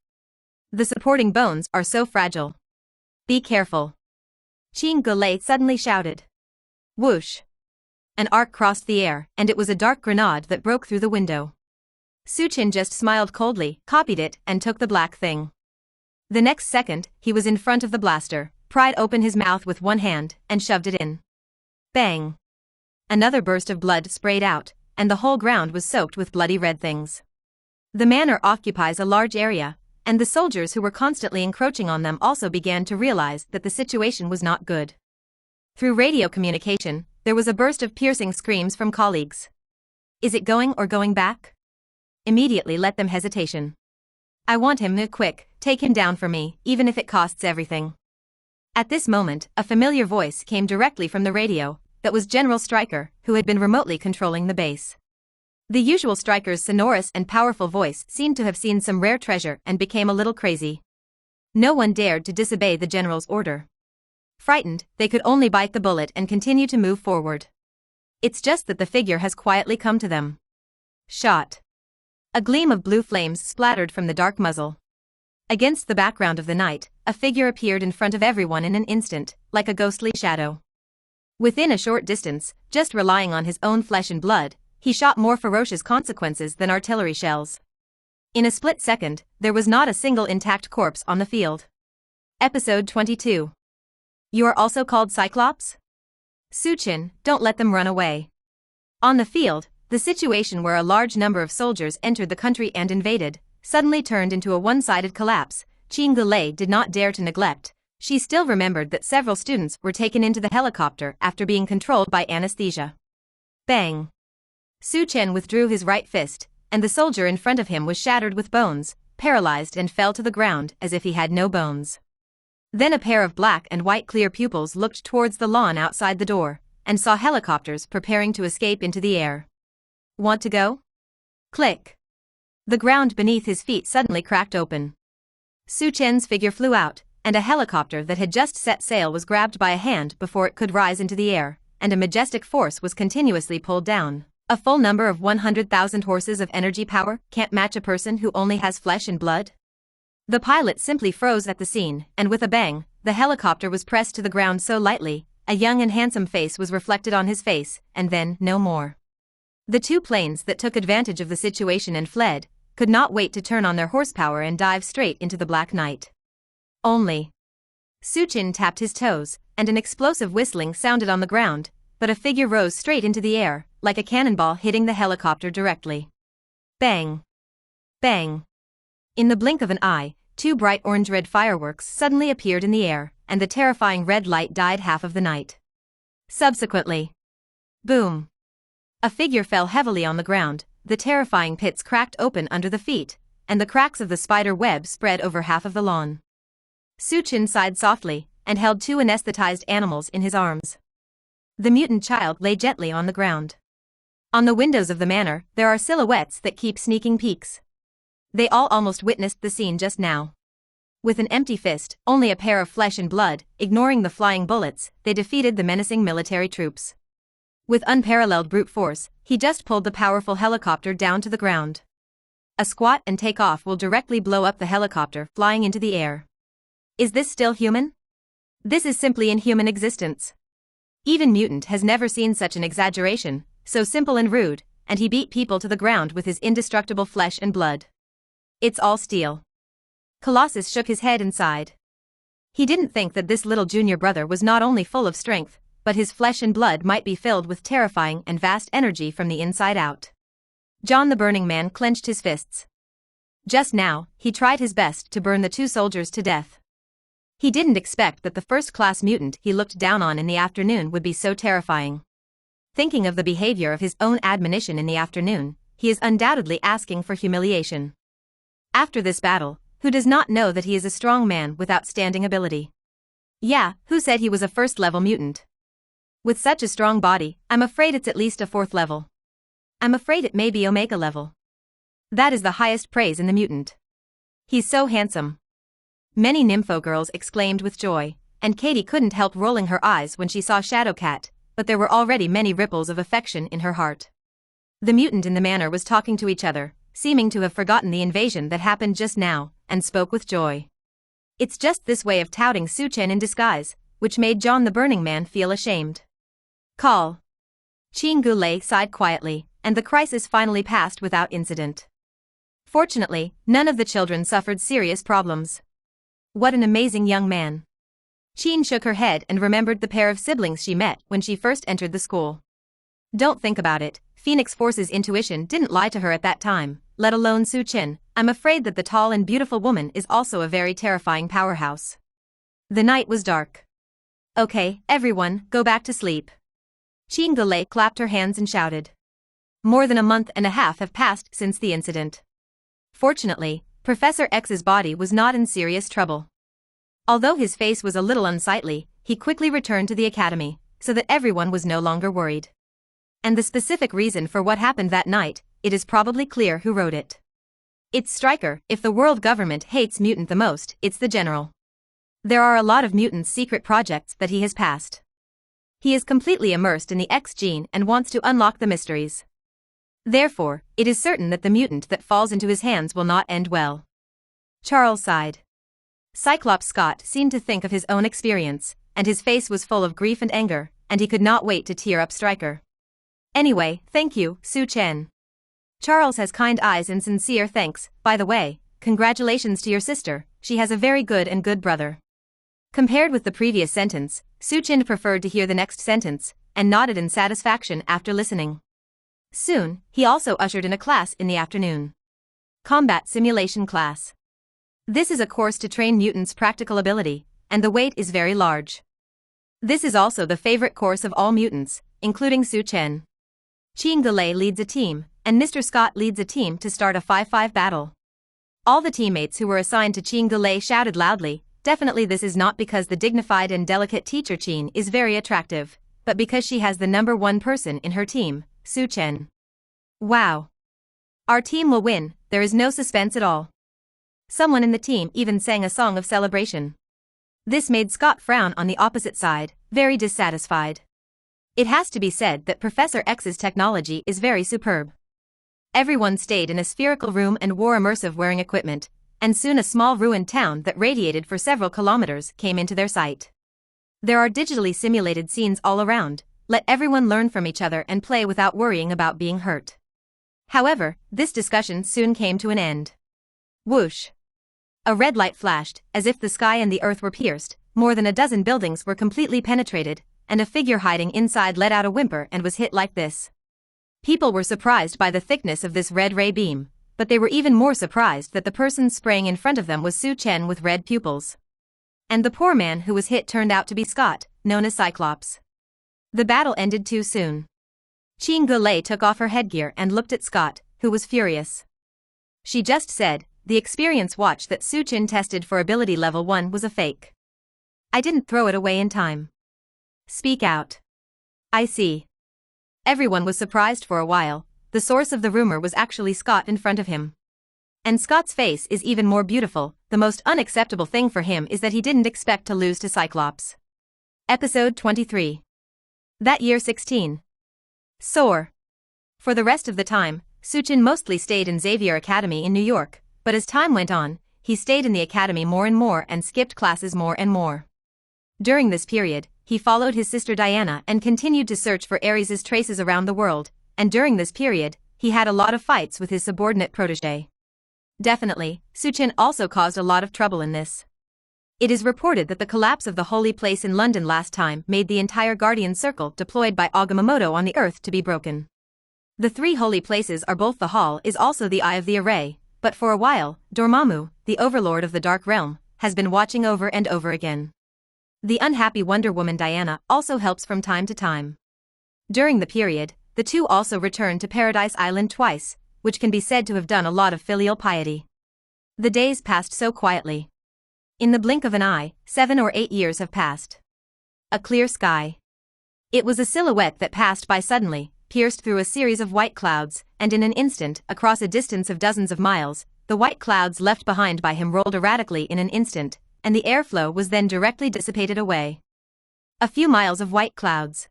The supporting bones are so fragile. Be careful. Qing Gulei suddenly shouted. Whoosh. An arc crossed the air, and it was a dark grenade that broke through the window. Su Chen just smiled coldly, copied it, and took the black thing. The next second, he was in front of the blaster, pried open his mouth with one hand, and shoved it in. Bang! Another burst of blood sprayed out, and the whole ground was soaked with bloody red things. The manor occupies a large area, and the soldiers who were constantly encroaching on them also began to realize that the situation was not good. Through radio communication, there was a burst of piercing screams from colleagues. Is it going or going back? Immediately let them hesitation. I want him quick, take him down for me, even if it costs everything. At this moment, a familiar voice came directly from the radio, that was General Stryker, who had been remotely controlling the base. The usual Stryker's sonorous and powerful voice seemed to have seen some rare treasure and became a little crazy. No one dared to disobey the general's order. Frightened, they could only bite the bullet and continue to move forward. It's just that the figure has quietly come to them. Shot. A gleam of blue flames splattered from the dark muzzle. Against the background of the night, a figure appeared in front of everyone in an instant, like a ghostly shadow. Within a short distance, just relying on his own flesh and blood, he shot more ferocious consequences than artillery shells. In a split second, there was not a single intact corpse on the field. Episode 22. You are also called Cyclops? Su Chen, don't let them run away. On the field, the situation where a large number of soldiers entered the country and invaded, suddenly turned into a one-sided collapse. Qing Gulei did not dare to neglect. She still remembered that several students were taken into the helicopter after being controlled by anesthesia. Bang! Su Chen withdrew his right fist, and the soldier in front of him was shattered with bones, paralyzed and fell to the ground as if he had no bones. Then a pair of black and white clear pupils looked towards the lawn outside the door, and saw helicopters preparing to escape into the air. Want to go? Click. The ground beneath his feet suddenly cracked open. Su Chen's figure flew out, and a helicopter that had just set sail was grabbed by a hand before it could rise into the air, and a majestic force was continuously pulled down. A full number of 100,000 horses of energy power can't match a person who only has flesh and blood. The pilot simply froze at the scene, and with a bang, the helicopter was pressed to the ground so lightly, a young and handsome face was reflected on his face, and then no more. The two planes that took advantage of the situation and fled could not wait to turn on their horsepower and dive straight into the black night. Only. Su Chen tapped his toes, and an explosive whistling sounded on the ground, but a figure rose straight into the air, like a cannonball hitting the helicopter directly. Bang! Bang! In the blink of an eye, two bright orange-red fireworks suddenly appeared in the air, and the terrifying red light dyed half of the night. Subsequently, boom! A figure fell heavily on the ground, the terrifying pits cracked open under the feet, and the cracks of the spider web spread over half of the lawn. Su Chen sighed softly, and held two anesthetized animals in his arms. The mutant child lay gently on the ground. On the windows of the manor, there are silhouettes that keep sneaking peeks. They all almost witnessed the scene just now. With an empty fist, only a pair of flesh and blood, ignoring the flying bullets, they defeated the menacing military troops. With unparalleled brute force, he just pulled the powerful helicopter down to the ground. A squat and take off will directly blow up the helicopter flying into the air. Is this still human? This is simply inhuman existence. Even Mutant has never seen such an exaggeration, so simple and rude, and he beat people to the ground with his indestructible flesh and blood. It's all steel. Colossus shook his head and sighed. He didn't think that this little junior brother was not only full of strength, but his flesh and blood might be filled with terrifying and vast energy from the inside out. John the Burning Man clenched his fists. Just now, he tried his best to burn the two soldiers to death. He didn't expect that the first-class mutant he looked down on in the afternoon would be so terrifying. Thinking of the behavior of his own admonition in the afternoon, he is undoubtedly asking for humiliation. After this battle, who does not know that he is a strong man with outstanding ability? Yeah, who said he was a first-level mutant? With such a strong body, I'm afraid it's at least a fourth level. I'm afraid it may be Omega level. That is the highest praise in the mutant. He's so handsome. Many nympho girls exclaimed with joy, and Katie couldn't help rolling her eyes when she saw Shadowcat, but there were already many ripples of affection in her heart. The mutant in the manor was talking to each other, seeming to have forgotten the invasion that happened just now, and spoke with joy. It's just this way of touting Su-Chen in disguise, which made John the Burning Man feel ashamed. Call. Qing Gulei sighed quietly, and the crisis finally passed without incident. Fortunately, none of the children suffered serious problems. What an amazing young man. Qing shook her head and remembered the pair of siblings she met when she first entered the school. Don't think about it, Phoenix Force's intuition didn't lie to her at that time, let alone Su-Chen. I'm afraid that the tall and beautiful woman is also a very terrifying powerhouse. The night was dark. Okay, everyone, go back to sleep. Qing Gulei clapped her hands and shouted. More than a month and a half have passed since the incident. Fortunately, Professor X's body was not in serious trouble. Although his face was a little unsightly, he quickly returned to the academy, so that everyone was no longer worried. And the specific reason for what happened that night, it is probably clear who wrote it. It's Stryker. If the world government hates mutant the most, it's the general. There are a lot of mutants' secret projects that he has passed. He is completely immersed in the X gene and wants to unlock the mysteries. Therefore, it is certain that the mutant that falls into his hands will not end well. Charles sighed. Cyclops Scott seemed to think of his own experience, and his face was full of grief and anger, and he could not wait to tear up Stryker. Anyway, thank you, Su-Chen. Charles has kind eyes and sincere thanks. By the way, congratulations to your sister, she has a very good brother. Compared with the previous sentence, Su-Chen preferred to hear the next sentence, and nodded in satisfaction after listening. Soon, he also ushered in a class in the afternoon. Combat Simulation Class. This is a course to train mutants' practical ability, and the weight is very large. This is also the favorite course of all mutants, including Su-Chen. Qing Gulei leads a team, and Mr. Scott leads a team to start a 5-5 battle. All the teammates who were assigned to Qing Gulei shouted loudly. Definitely this is not because the dignified and delicate teacher Qing is very attractive, but because she has the #1 person in her team, Su-Chen. Wow. Our team will win, there is no suspense at all. Someone in the team even sang a song of celebration. This made Scott frown on the opposite side, very dissatisfied. It has to be said that Professor X's technology is very superb. Everyone stayed in a spherical room and wore immersive wearing equipment, and soon a small ruined town that radiated for several kilometers came into their sight. There are digitally simulated scenes all around. Let everyone learn from each other and play without worrying about being hurt. However, this discussion soon came to an end. Whoosh! A red light flashed, as if the sky and the earth were pierced. More than a dozen buildings were completely penetrated, and a figure hiding inside let out a whimper and was hit like this. People were surprised by the thickness of this red ray beam, but they were even more surprised that the person spraying in front of them was Su-Chen with red pupils. And the poor man who was hit turned out to be Scott, known as Cyclops. The battle ended too soon. Qing Gulei took off her headgear and looked at Scott, who was furious. She just said, the experience watch that Su-Chen tested for ability level 1 was a fake. I didn't throw it away in time. Speak out. I see. Everyone was surprised for a while. The source of the rumor was actually Scott in front of him. And Scott's face is even more beautiful. The most unacceptable thing for him is that he didn't expect to lose to Cyclops. Episode 23. That year 16. Soar. For the rest of the time, Su-Chen mostly stayed in Xavier Academy in New York, but as time went on, he stayed in the academy more and more and skipped classes more and more. During this period, he followed his sister Diana and continued to search for Ares's traces around the world, and during this period, he had a lot of fights with his subordinate protégé. Definitely, Su-Chen also caused a lot of trouble in this. It is reported that the collapse of the holy place in London last time made the entire Guardian Circle deployed by Agamotto on the Earth to be broken. The 3 holy places are both the Hall is also the Eye of the Array, but for a while, Dormammu, the overlord of the Dark Realm, has been watching over and over again. The unhappy Wonder Woman Diana also helps from time to time. During the period, the two also returned to Paradise Island twice, which can be said to have done a lot of filial piety. The days passed so quietly. In the blink of an eye, 7 or 8 years have passed. A clear sky. It was a silhouette that passed by suddenly, pierced through a series of white clouds, and in an instant, across a distance of dozens of miles, the white clouds left behind by him rolled erratically in an instant, and the airflow was then directly dissipated away. A few miles of white clouds.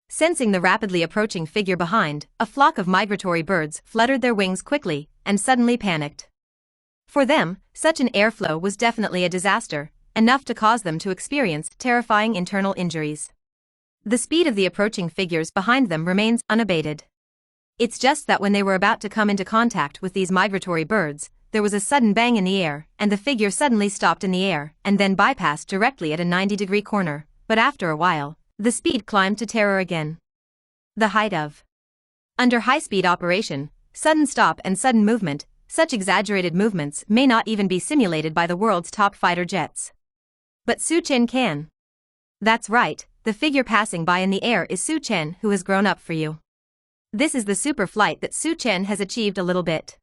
Sensing the rapidly approaching figure behind, a flock of migratory birds fluttered their wings quickly, and suddenly panicked. For them, such an airflow was definitely a disaster, enough to cause them to experience terrifying internal injuries. The speed of the approaching figures behind them remains unabated. It's just that when they were about to come into contact with these migratory birds, there was a sudden bang in the air, and the figure suddenly stopped in the air, and then bypassed directly at a 90-degree corner, but after a while, the speed climbed to terror again. The height of. Under high-speed operation, sudden stop and sudden movement, such exaggerated movements may not even be simulated by the world's top fighter jets. But Su Chen can. That's right, the figure passing by in the air is Su Chen, who has grown up for you. This is the super flight that Su Chen has achieved a little bit.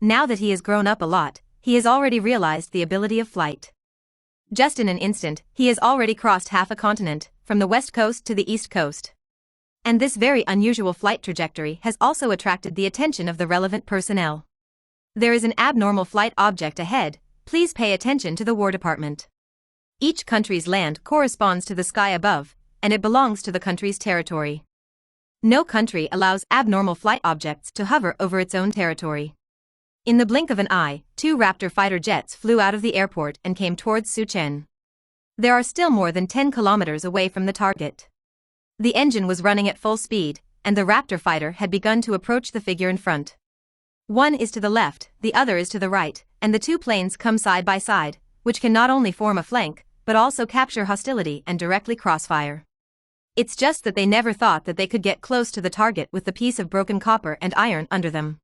Now that he has grown up a lot, he has already realized the ability of flight. Just in an instant, he has already crossed half a continent, from the west coast to the east coast. And this very unusual flight trajectory has also attracted the attention of the relevant personnel. There is an abnormal flight object ahead, please pay attention to the War Department. Each country's land corresponds to the sky above, and it belongs to the country's territory. No country allows abnormal flight objects to hover over its own territory. In the blink of an eye, 2 Raptor fighter jets flew out of the airport and came towards Su Chen. They are still more than 10 kilometers away from the target. The engine was running at full speed, and the Raptor fighter had begun to approach the figure in front. One is to the left, the other is to the right, and the two planes come side by side, which can not only form a flank, but also capture hostility and directly crossfire. It's just that they never thought that they could get close to the target with the piece of broken copper and iron under them.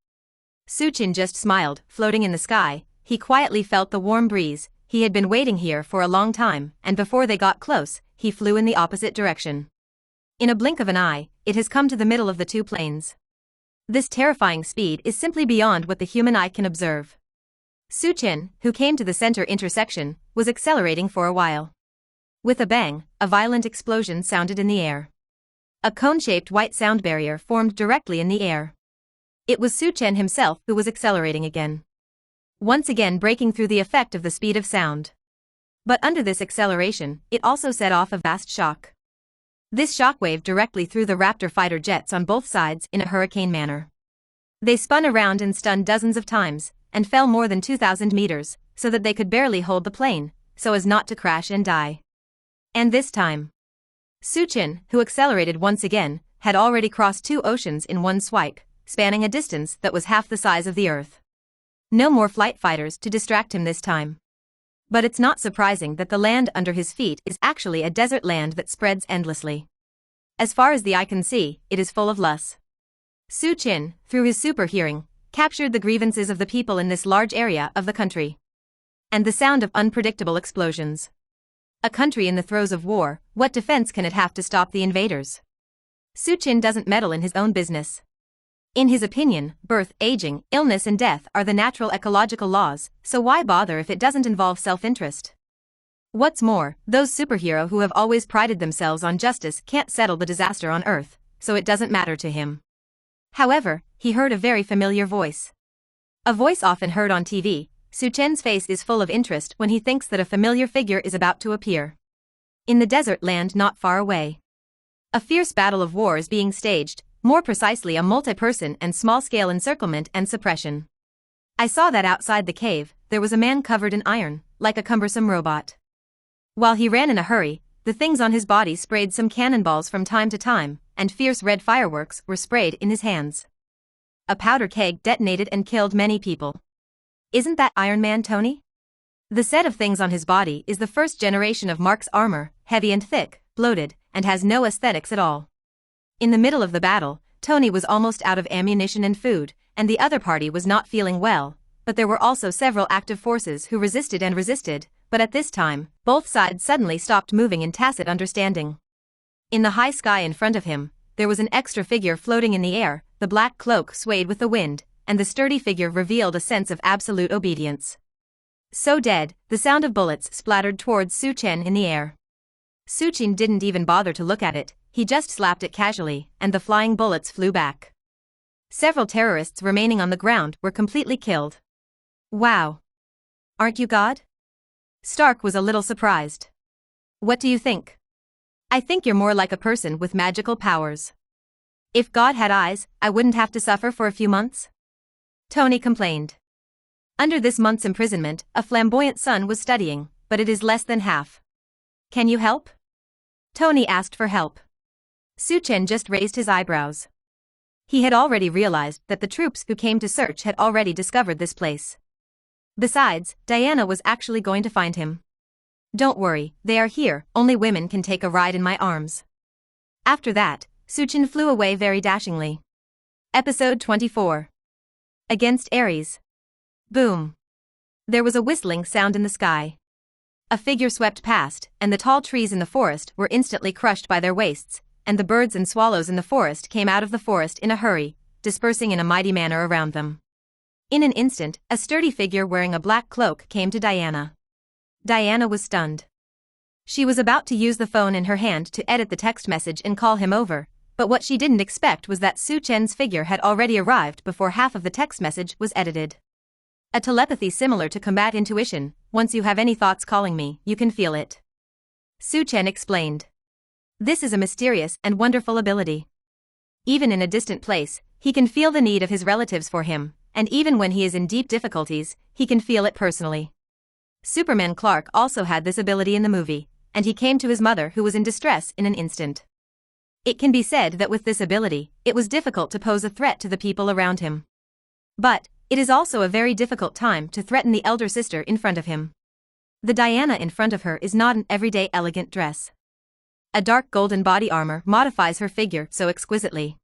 Su Chen just smiled, floating in the sky. He quietly felt the warm breeze. He had been waiting here for a long time, and before they got close, he flew in the opposite direction. In a blink of an eye, it has come to the middle of the two planes. This terrifying speed is simply beyond what the human eye can observe. Su Chen, who came to the center intersection, was accelerating for a while. With a bang, a violent explosion sounded in the air. A cone-shaped white sound barrier formed directly in the air. It was Su Chen himself who was accelerating again. Once again breaking through the effect of the speed of sound. But under this acceleration, it also set off a vast shock. This shockwave directly threw the Raptor fighter jets on both sides in a hurricane manner. They spun around and stunned dozens of times, and fell more than 2,000 meters, so that they could barely hold the plane, so as not to crash and die. And this time, Su Chen, who accelerated once again, had already crossed 2 oceans in one swipe, spanning a distance that was half the size of the Earth. No more flight fighters to distract him this time. But it's not surprising that the land under his feet is actually a desert land that spreads endlessly. As far as the eye can see, it is full of loess. Su Chen, through his super hearing, captured the grievances of the people in this large area of the country. And the sound of unpredictable explosions. A country in the throes of war, what defense can it have to stop the invaders? Su Chen doesn't meddle in his own business. In his opinion, birth, aging, illness and death are the natural ecological laws, so why bother if it doesn't involve self-interest? What's more, those superheroes who have always prided themselves on justice can't settle the disaster on Earth, so it doesn't matter to him. However, he heard a very familiar voice. A voice often heard on TV. Su Chen's face is full of interest when he thinks that a familiar figure is about to appear. In the desert land not far away, a fierce battle of war is being staged, more precisely a multi-person and small-scale encirclement and suppression. I saw that outside the cave, there was a man covered in iron, like a cumbersome robot. While he ran in a hurry, the things on his body sprayed some cannonballs from time to time, and fierce red fireworks were sprayed in his hands. A powder keg detonated and killed many people. Isn't that Iron Man, Tony? The set of things on his body is the first generation of Mark's armor, heavy and thick, bloated, and has no aesthetics at all. In the middle of the battle, Tony was almost out of ammunition and food, and the other party was not feeling well, but there were also several active forces who resisted and resisted, but at this time, both sides suddenly stopped moving in tacit understanding. In the high sky in front of him, there was an extra figure floating in the air, the black cloak swayed with the wind, and the sturdy figure revealed a sense of absolute obedience. So dead, the sound of bullets splattered towards Su Chen in the air. Su Chen didn't even bother to look at it, he just slapped it casually, and the flying bullets flew back. Several terrorists remaining on the ground were completely killed. Wow! Aren't you God? Stark was a little surprised. What do you think? I think you're more like a person with magical powers. If God had eyes, I wouldn't have to suffer for a few months? Tony complained. Under this month's imprisonment, a flamboyant son was studying, but it is less than half. Can you help? Tony asked for help. Su Chen just raised his eyebrows. He had already realized that the troops who came to search had already discovered this place. Besides, Diana was actually going to find him. Don't worry, they are here, only women can take a ride in my arms. After that, Su Chen flew away very dashingly. Episode 24. Against Ares. Boom. There was a whistling sound in the sky. A figure swept past, and the tall trees in the forest were instantly crushed by their waists, and the birds and swallows in the forest came out of the forest in a hurry, dispersing in a mighty manner around them. In an instant, a sturdy figure wearing a black cloak came to Diana. Diana was stunned. She was about to use the phone in her hand to edit the text message and call him over, but what she didn't expect was that Su Chen's figure had already arrived before half of the text message was edited. A telepathy similar to combat intuition, once you have any thoughts calling me, you can feel it. Su Chen explained. This is a mysterious and wonderful ability. Even in a distant place, he can feel the need of his relatives for him, and even when he is in deep difficulties, he can feel it personally. Superman Clark also had this ability in the movie, and he came to his mother who was in distress in an instant. It can be said that with this ability, it was difficult to pose a threat to the people around him. But, it is also a very difficult time to threaten the elder sister in front of him. The Diana in front of her is not an everyday elegant dress. A dark golden body armor modifies her figure so exquisitely.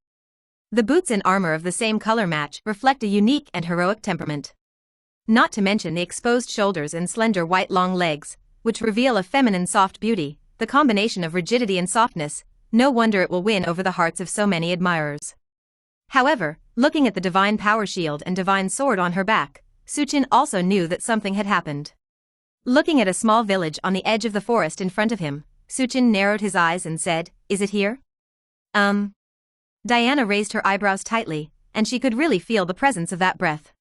The boots and armor of the same color match reflect a unique and heroic temperament. Not to mention the exposed shoulders and slender white long legs, which reveal a feminine soft beauty, the combination of rigidity and softness, no wonder it will win over the hearts of so many admirers. However, looking at the divine power shield and divine sword on her back, Su Chen also knew that something had happened. Looking at a small village on the edge of the forest in front of him, Su Chen narrowed his eyes and said, "Is it here?" Diana raised her eyebrows tightly, and she could really feel the presence of that breath.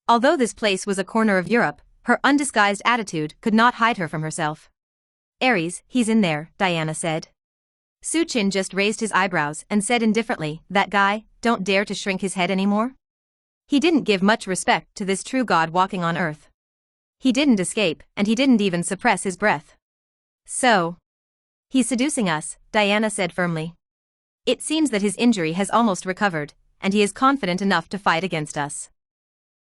Although this place was a corner of Europe, her undisguised attitude could not hide her from herself. "Ares, he's in there," Diana said. Su Chen just raised his eyebrows and said indifferently, "That guy, don't dare to shrink his head anymore." He didn't give much respect to this true god walking on earth. He didn't escape, and he didn't even suppress his breath. So, he's seducing us, Diana said firmly. It seems that his injury has almost recovered, and he is confident enough to fight against us.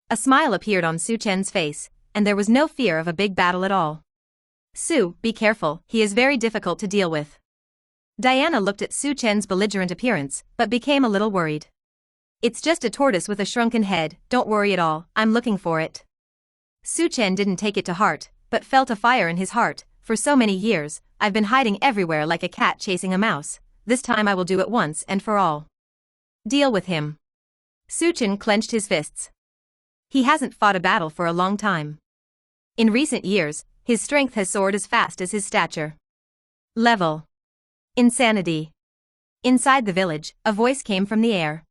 A smile appeared on Su Chen's face, and there was no fear of a big battle at all. "Su, be careful, he is very difficult to deal with." Diana looked at Su Chen's belligerent appearance, but became a little worried. "It's just a tortoise with a shrunken head, don't worry at all, I'm looking for it." Su Chen didn't take it to heart, but felt a fire in his heart. "For so many years, I've been hiding everywhere like a cat chasing a mouse. This time I will do it once and for all. Deal with him." Su Chen clenched his fists. He hasn't fought a battle for a long time. In recent years, his strength has soared as fast as his stature. Level. Insanity. Inside the village, a voice came from the air.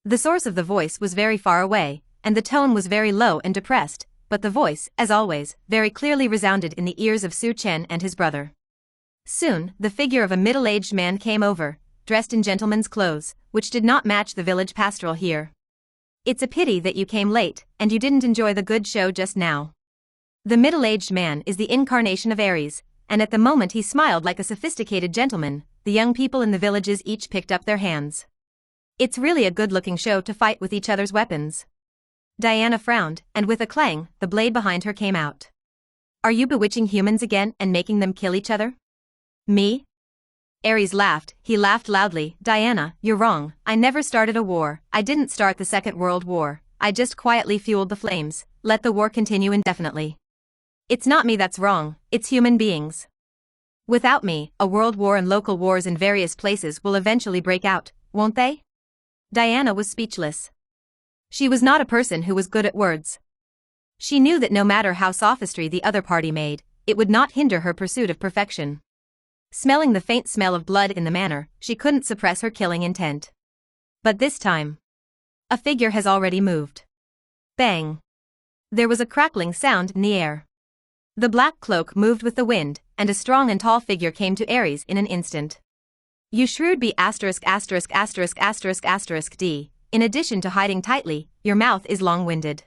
The source of the voice was very far away, and the tone was very low and depressed, but the voice, as always, very clearly resounded in the ears of Su Chen and his brother. Soon, the figure of a middle-aged man came over, dressed in gentleman's clothes, which did not match the village pastoral here. "It's a pity that you came late, and you didn't enjoy the good show just now." The middle-aged man is the incarnation of Ares, and at the moment he smiled like a sophisticated gentleman. The young people in the villages each picked up their hands. "It's really a good-looking show to fight with each other's weapons." Diana frowned, and with a clang, the blade behind her came out. "Are you bewitching humans again and making them kill each other?" "Me?" Ares laughed, he laughed loudly. "Diana, you're wrong, I never started a war, I didn't start the Second World War, I just quietly fueled the flames, let the war continue indefinitely. It's not me that's wrong, it's human beings." Without me, a world war and local wars in various places will eventually break out, won't they? Diana was speechless. She was not a person who was good at words. She knew that no matter how sophistry the other party made, it would not hinder her pursuit of perfection. Smelling the faint smell of blood in the manor, she couldn't suppress her killing intent. But this time, a figure has already moved. Bang! There was a crackling sound in the air. The black cloak moved with the wind, and a strong and tall figure came to Ares in an instant. You shrewd bee ********* D. In addition to hiding tightly, your mouth is long-winded.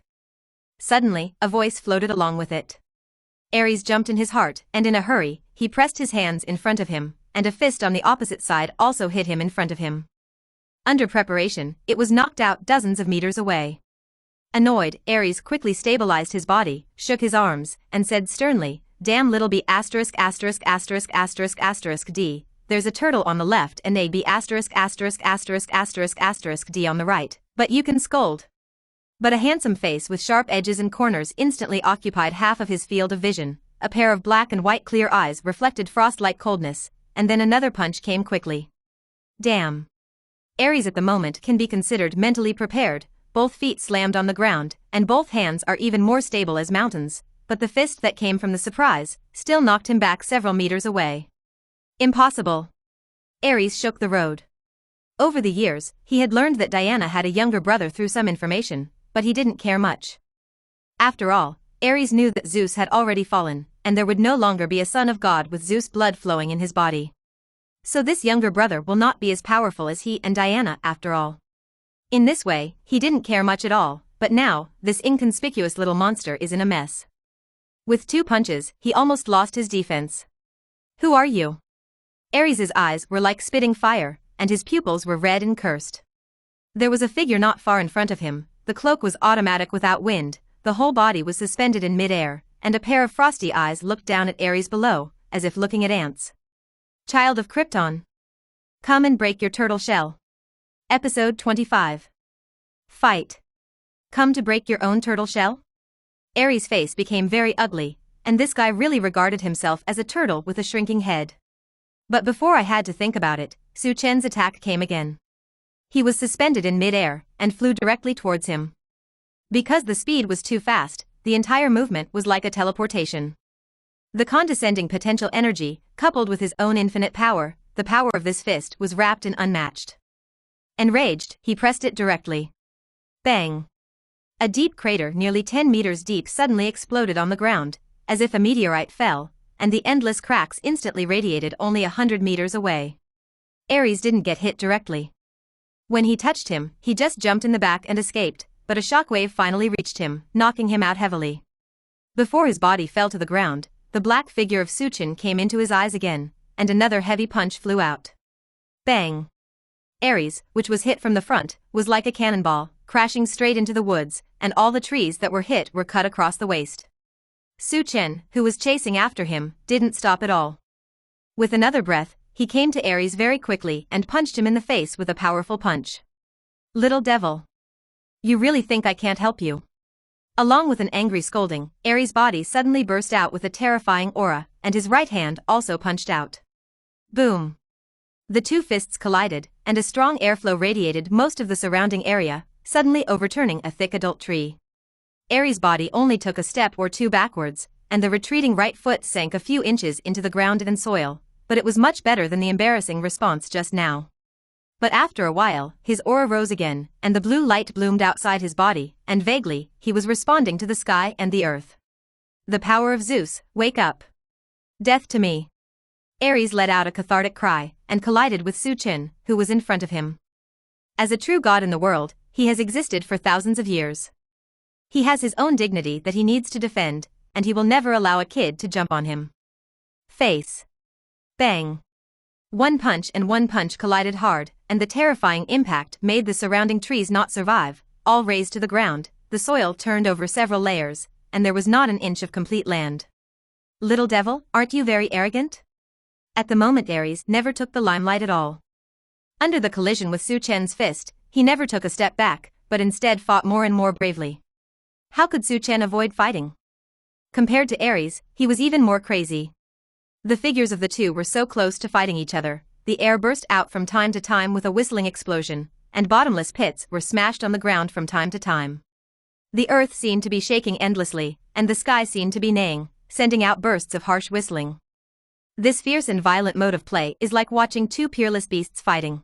Suddenly, a voice floated along with it. Ares jumped in his heart, and in a hurry, he pressed his hands in front of him, and a fist on the opposite side also hit him in front of him. Under preparation, it was knocked out dozens of meters away. Annoyed, Ares quickly stabilized his body, shook his arms, and said sternly, "Damn little bee ********** D. There's a turtle on the left and a bee ******** D on the right, but you can scold." But a handsome face with sharp edges and corners instantly occupied half of his field of vision. A pair of black and white clear eyes reflected frost-like coldness, and then another punch came quickly. Damn. Ares at the moment can be considered mentally prepared. Both feet slammed on the ground, and both hands are even more stable as mountains, but the fist that came from the surprise still knocked him back several meters away. Impossible. Ares shook the road. Over the years, he had learned that Diana had a younger brother through some information, but he didn't care much. After all, Ares knew that Zeus had already fallen, and there would no longer be a son of God with Zeus blood flowing in his body. So this younger brother will not be as powerful as he and Diana after all. In this way, he didn't care much at all, but now, this inconspicuous little monster is in a mess. With 2 punches, he almost lost his defense. Who are you? Ares's eyes were like spitting fire, and his pupils were red and cursed. There was a figure not far in front of him, the cloak was automatic without wind, the whole body was suspended in mid-air, and a pair of frosty eyes looked down at Ares below, as if looking at ants. Child of Krypton. Come and break your turtle shell. Episode 25. Fight. Come to break your own turtle shell? Ares' face became very ugly, and this guy really regarded himself as a turtle with a shrinking head. But before I had to think about it, Su Chen's attack came again. He was suspended in mid-air, and flew directly towards him. Because the speed was too fast, the entire movement was like a teleportation. The condescending potential energy, coupled with his own infinite power, the power of this fist was wrapped and unmatched. Enraged, he pressed it directly. Bang! A deep crater nearly 10 meters deep suddenly exploded on the ground, as if a meteorite fell, and the endless cracks instantly radiated only 100 meters away. Ares didn't get hit directly. When he touched him, he just jumped in the back and escaped, but a shockwave finally reached him, knocking him out heavily. Before his body fell to the ground, the black figure of Su Chen came into his eyes again, and another heavy punch flew out. Bang! Ares, which was hit from the front, was like a cannonball, crashing straight into the woods, and all the trees that were hit were cut across the waist. Su Chen, who was chasing after him, didn't stop at all. With another breath, he came to Ares very quickly and punched him in the face with a powerful punch. Little devil. You really think I can't help you? Along with an angry scolding, Ares' body suddenly burst out with a terrifying aura, and his right hand also punched out. Boom. The 2 fists collided, and a strong airflow radiated most of the surrounding area, suddenly overturning a thick adult tree. Ares' body only took a step or 2 backwards, and the retreating right foot sank a few inches into the ground and soil, but it was much better than the embarrassing response just now. But after a while, his aura rose again, and the blue light bloomed outside his body, and vaguely, he was responding to the sky and the earth. The power of Zeus, wake up. Death to me. Ares let out a cathartic cry, and collided with Su Chen, who was in front of him. As a true god in the world, he has existed for thousands of years. He has his own dignity that he needs to defend, and he will never allow a kid to jump on him. Face. Bang. One punch and one punch collided hard, and the terrifying impact made the surrounding trees not survive, all razed to the ground, the soil turned over several layers, and there was not an inch of complete land. Little devil, aren't you very arrogant? At the moment Ares never took the limelight at all. Under the collision with Su Chen's fist, he never took a step back, but instead fought more and more bravely. How could Su Chen avoid fighting? Compared to Ares, he was even more crazy. The figures of the two were so close to fighting each other, the air burst out from time to time with a whistling explosion, and bottomless pits were smashed on the ground from time to time. The earth seemed to be shaking endlessly, and the sky seemed to be neighing, sending out bursts of harsh whistling. This fierce and violent mode of play is like watching two peerless beasts fighting.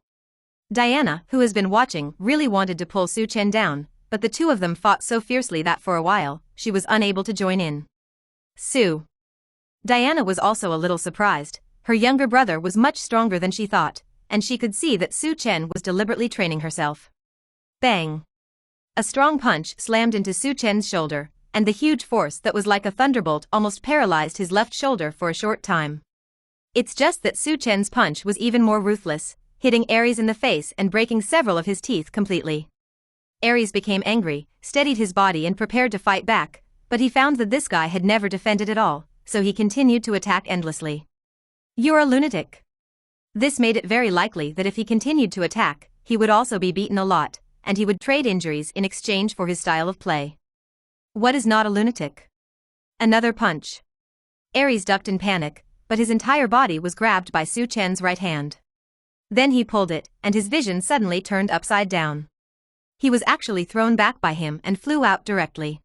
Diana, who has been watching, really wanted to pull Su Chen down, but the two of them fought so fiercely that for a while, she was unable to join in. Diana was also a little surprised. Her younger brother was much stronger than she thought, and she could see that Su Chen was deliberately training herself. Bang! A strong punch slammed into Su Chen's shoulder, and the huge force that was like a thunderbolt almost paralyzed his left shoulder for a short time. It's just that Su Chen's punch was even more ruthless, hitting Ares in the face and breaking several of his teeth completely. Ares became angry, steadied his body and prepared to fight back, but he found that this guy had never defended at all, so he continued to attack endlessly. "You're a lunatic." This made it very likely that if he continued to attack, he would also be beaten a lot, and he would trade injuries in exchange for his style of play. What is not a lunatic? Another punch. Ares ducked in panic, but his entire body was grabbed by Su Chen's right hand. Then he pulled it, and his vision suddenly turned upside down. He was actually thrown back by him and flew out directly.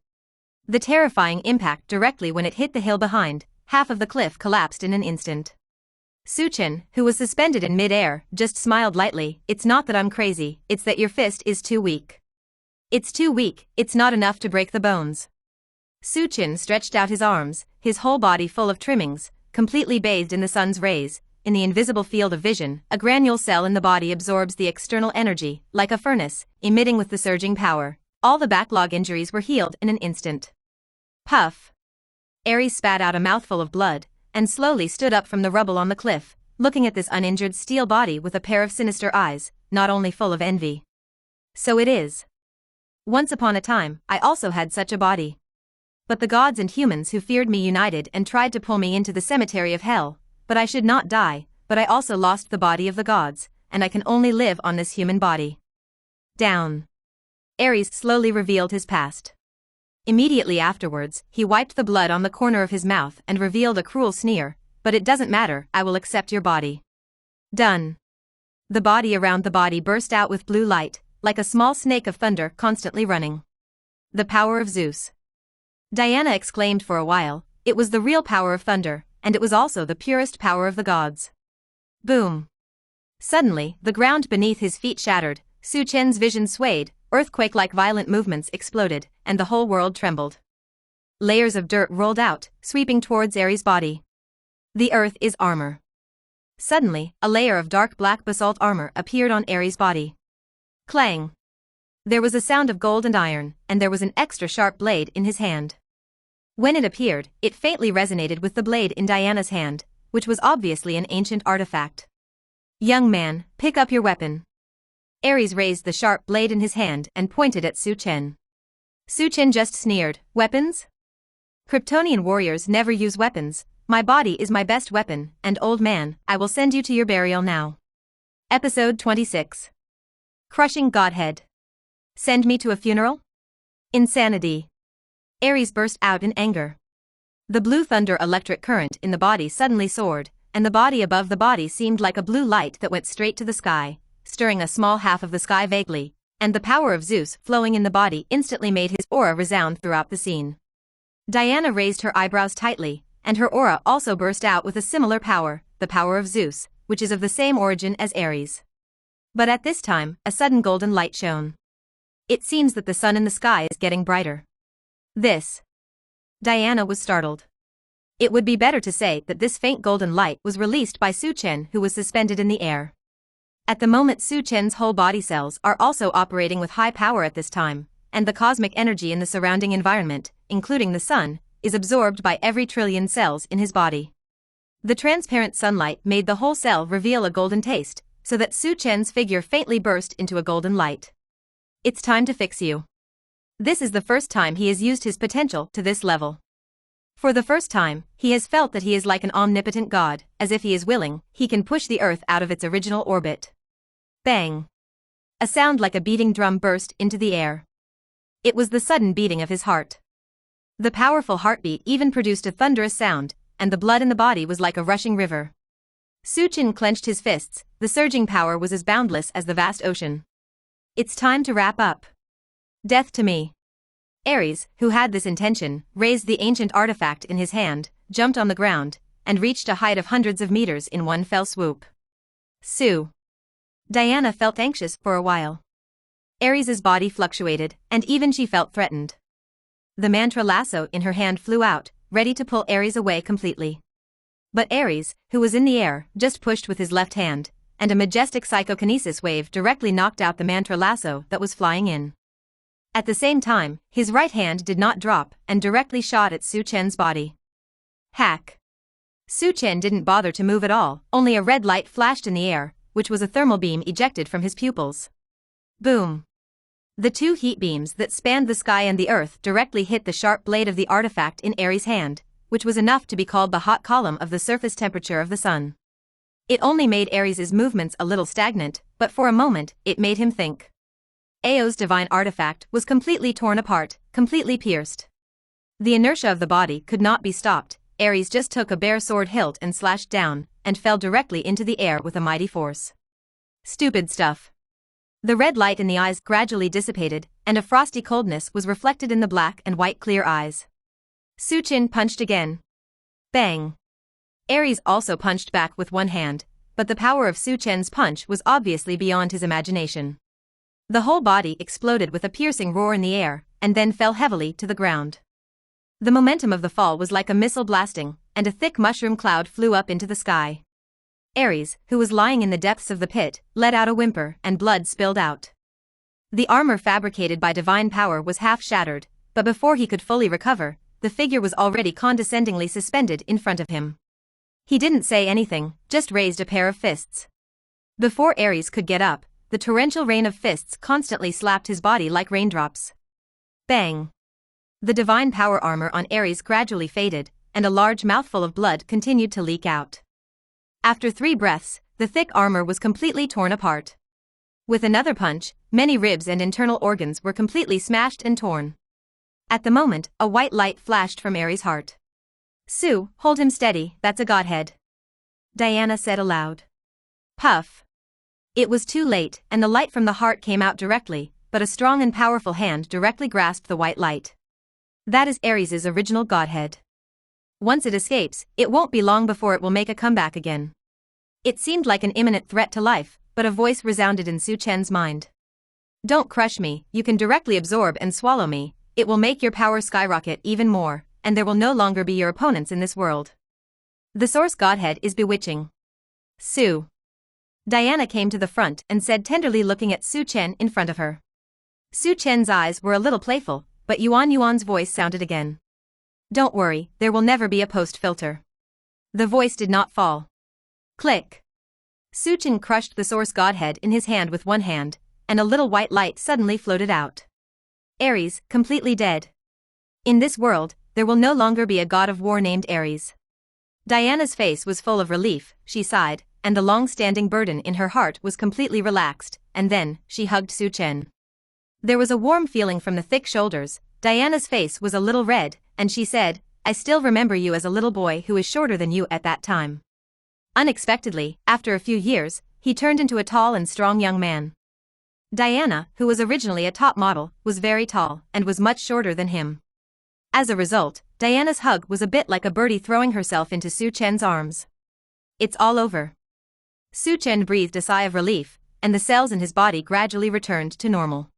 The terrifying impact directly when it hit the hill behind, half of the cliff collapsed in an instant. Su Chen, who was suspended in mid-air, just smiled lightly. "It's not that I'm crazy, it's that your fist is too weak." "It's too weak, it's not enough to break the bones." Su Chen stretched out his arms, his whole body full of trimmings, completely bathed in the sun's rays. In the invisible field of vision, a granule cell in the body absorbs the external energy, like a furnace, emitting with the surging power. All the backlog injuries were healed in an instant. Puff! Ares spat out a mouthful of blood, and slowly stood up from the rubble on the cliff, looking at this uninjured steel body with a pair of sinister eyes, not only full of envy. "So it is. Once upon a time, I also had such a body. But the gods and humans who feared me united and tried to pull me into the cemetery of hell, but I should not die, but I also lost the body of the gods, and I can only live on this human body." Down. Ares slowly revealed his past. Immediately afterwards, he wiped the blood on the corner of his mouth and revealed a cruel sneer, "But it doesn't matter, I will accept your body." Done. The body around the body burst out with blue light, like a small snake of thunder constantly running. The power of Zeus. Diana exclaimed for a while. It was the real power of thunder, and it was also the purest power of the gods. Boom. Suddenly, the ground beneath his feet shattered, Su Chen's vision swayed, earthquake-like violent movements exploded, and the whole world trembled. Layers of dirt rolled out, sweeping towards Ares' body. The earth is armor. Suddenly, a layer of dark black basalt armor appeared on Ares' body. Clang. There was a sound of gold and iron, and there was an extra sharp blade in his hand. When it appeared, it faintly resonated with the blade in Diana's hand, which was obviously an ancient artifact. "Young man, pick up your weapon." Ares raised the sharp blade in his hand and pointed at Su Chen. Su Chen just sneered, "Weapons? Kryptonian warriors never use weapons. My body is my best weapon, and old man, I will send you to your burial now." Episode 26. Crushing Godhead. Send me to a funeral? Insanity. Ares burst out in anger. The blue thunder electric current in the body suddenly soared, and the body above the body seemed like a blue light that went straight to the sky, stirring a small half of the sky vaguely, and the power of Zeus flowing in the body instantly made his aura resound throughout the scene. Diana raised her eyebrows tightly, and her aura also burst out with a similar power, the power of Zeus, which is of the same origin as Ares. But at this time, a sudden golden light shone. It seems that the sun in the sky is getting brighter. This. Diana was startled. It would be better to say that this faint golden light was released by Su Chen, who was suspended in the air. At the moment, Su Chen's whole body cells are also operating with high power at this time, and the cosmic energy in the surrounding environment, including the sun, is absorbed by every trillion cells in his body. The transparent sunlight made the whole cell reveal a golden taste, so that Su Chen's figure faintly burst into a golden light. It's time to fix you. This is the first time he has used his potential to this level. For the first time, he has felt that he is like an omnipotent god, as if he is willing, he can push the earth out of its original orbit. Bang! A sound like a beating drum burst into the air. It was the sudden beating of his heart. The powerful heartbeat even produced a thunderous sound, and the blood in the body was like a rushing river. Su-Chen clenched his fists, the surging power was as boundless as the vast ocean. It's time to wrap up. Death to me. Ares, who had this intention, raised the ancient artifact in his hand, jumped on the ground, and reached a height of hundreds of meters in one fell swoop. Sue. Diana felt anxious for a while. Ares's body fluctuated, and even she felt threatened. The mantra lasso in her hand flew out, ready to pull Ares away completely. But Ares, who was in the air, just pushed with his left hand, and a majestic psychokinesis wave directly knocked out the mantra lasso that was flying in. At the same time, his right hand did not drop and directly shot at Su-Chen's body. Hack. Su-Chen didn't bother to move at all, only a red light flashed in the air, which was a thermal beam ejected from his pupils. Boom. The two heat beams that spanned the sky and the earth directly hit the sharp blade of the artifact in Ares' hand, which was enough to be called the hot column of the surface temperature of the sun. It only made Ares' movements a little stagnant, but for a moment, it made him think. Ao's divine artifact was completely torn apart, completely pierced. The inertia of the body could not be stopped. Ares just took a bare sword hilt and slashed down, and fell directly into the air with a mighty force. Stupid stuff. The red light in the eyes gradually dissipated, and a frosty coldness was reflected in the black and white clear eyes. Su-Chen punched again. Bang. Ares also punched back with one hand, but the power of Su-Chen's punch was obviously beyond his imagination. The whole body exploded with a piercing roar in the air, and then fell heavily to the ground. The momentum of the fall was like a missile blasting, and a thick mushroom cloud flew up into the sky. Ares, who was lying in the depths of the pit, let out a whimper and blood spilled out. The armor fabricated by divine power was half shattered, but before he could fully recover, the figure was already condescendingly suspended in front of him. He didn't say anything, just raised a pair of fists. Before Ares could get up, the torrential rain of fists constantly slapped his body like raindrops. Bang! The divine power armor on Ares gradually faded, and a large mouthful of blood continued to leak out. After 3 breaths, the thick armor was completely torn apart. With another punch, many ribs and internal organs were completely smashed and torn. At the moment, a white light flashed from Ares' heart. Sue, hold him steady, that's a godhead. Diana said aloud. Puff. It was too late, and the light from the heart came out directly, but a strong and powerful hand directly grasped the white light. That is Ares' original godhead. Once it escapes, it won't be long before it will make a comeback again. It seemed like an imminent threat to life, but a voice resounded in Su-Chen's mind. Don't crush me, you can directly absorb and swallow me, it will make your power skyrocket even more, and there will no longer be your opponents in this world. The source godhead is bewitching. Sue. Diana came to the front and said tenderly, looking at Su-Chen in front of her. Su-Chen's eyes were a little playful, but Yuan's voice sounded again. Don't worry, there will never be a post filter. The voice did not fall. Click. Su-Chen crushed the source godhead in his hand with one hand, and a little white light suddenly floated out. Ares, completely dead. In this world, there will no longer be a god of war named Ares. Diana's face was full of relief, she sighed, and the long-standing burden in her heart was completely relaxed, and then, she hugged Su-Chen. There was a warm feeling from the thick shoulders. Diana's face was a little red, and she said, I still remember you as a little boy who is shorter than you at that time. Unexpectedly, after a few years, he turned into a tall and strong young man. Diana, who was originally a top model, was very tall, and was much shorter than him. As a result, Diana's hug was a bit like a birdie throwing herself into Su-Chen's arms. It's all over. Su-Chen breathed a sigh of relief, and the cells in his body gradually returned to normal.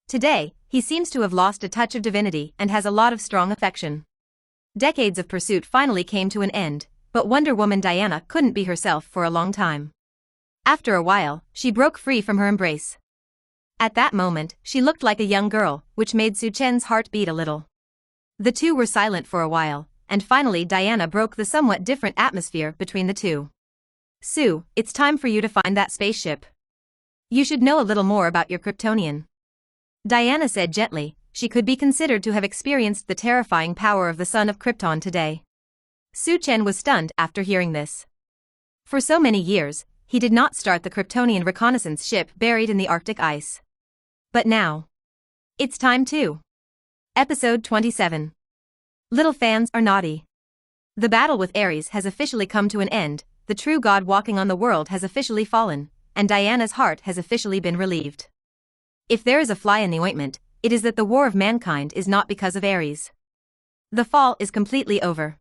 Today, he seems to have lost a touch of divinity and has a lot of strong affection. Decades of pursuit finally came to an end, but Wonder Woman Diana couldn't be herself for a long time. After a while, she broke free from her embrace. At that moment, she looked like a young girl, which made Su-Chen's heart beat a little. The two were silent for a while, and finally Diana broke the somewhat different atmosphere between the two. Sue, it's time for you to find that spaceship. You should know a little more about your Kryptonian. Diana said gently. She could be considered to have experienced the terrifying power of the son of Krypton today. Su-Chen was stunned after hearing this. For so many years, he did not start the Kryptonian reconnaissance ship buried in the Arctic ice. But now, it's time to. Episode 27. Little fans are naughty. The battle with Ares has officially come to an end, the true god walking on the world has officially fallen, and Diana's heart has officially been relieved. If there is a fly in the ointment, it is that the war of mankind is not because of Ares. The fall is completely over.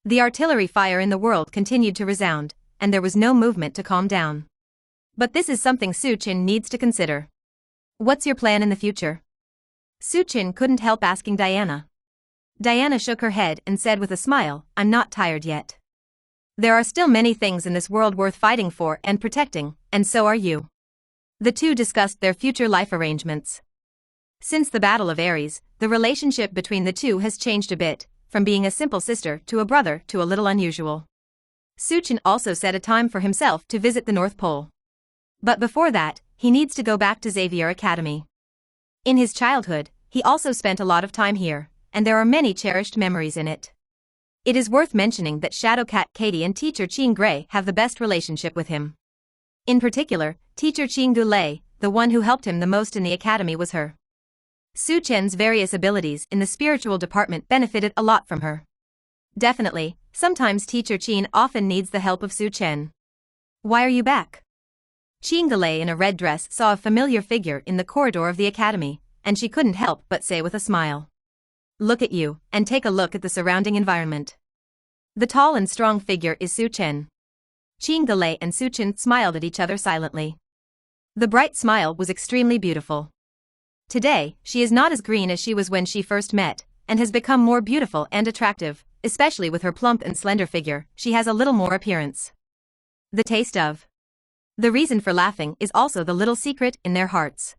The artillery fire in the world continued to resound, and there was no movement to calm down. But this is something Su-chin needs to consider. What's your plan in the future? Su-chin couldn't help asking Diana. Diana shook her head and said with a smile, I'm not tired yet. There are still many things in this world worth fighting for and protecting, and so are you. The two discussed their future life arrangements. Since the Battle of Ares, the relationship between the two has changed a bit, from being a simple sister to a brother to a little unusual. Su-chin also set a time for himself to visit the North Pole. But before that, he needs to go back to Xavier Academy. In his childhood, he also spent a lot of time here, and there are many cherished memories in it. It is worth mentioning that Shadowcat Katie and teacher Jean Grey have the best relationship with him. In particular, teacher Jean Goulet, the one who helped him the most in the academy, was her. Su-chen's various abilities in the spiritual department benefited a lot from her. Definitely, sometimes teacher Jean often needs the help of Su-chen. Why are you back? Jean Goulet in a red dress saw a familiar figure in the corridor of the academy, and she couldn't help but say with a smile. Look at you, and take a look at the surrounding environment. The tall and strong figure is Su-chen. Jean Goulet and Su-chen smiled at each other silently. The bright smile was extremely beautiful. Today, she is not as green as she was when she first met, and has become more beautiful and attractive, especially with her plump and slender figure, she has a little more appearance. The taste of. The reason for laughing is also the little secret in their hearts.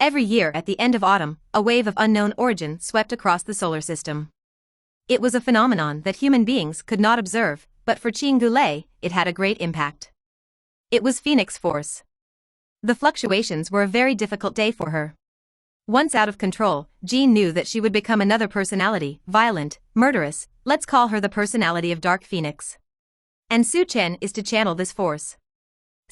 Every year at the end of autumn, a wave of unknown origin swept across the solar system. It was a phenomenon that human beings could not observe, but for Jean Goulet, it had a great impact. It was Phoenix Force. The fluctuations were a very difficult day for her. Once out of control, Jean knew that she would become another personality, violent, murderous, let's call her the personality of Dark Phoenix. And Su-chen is to channel this force.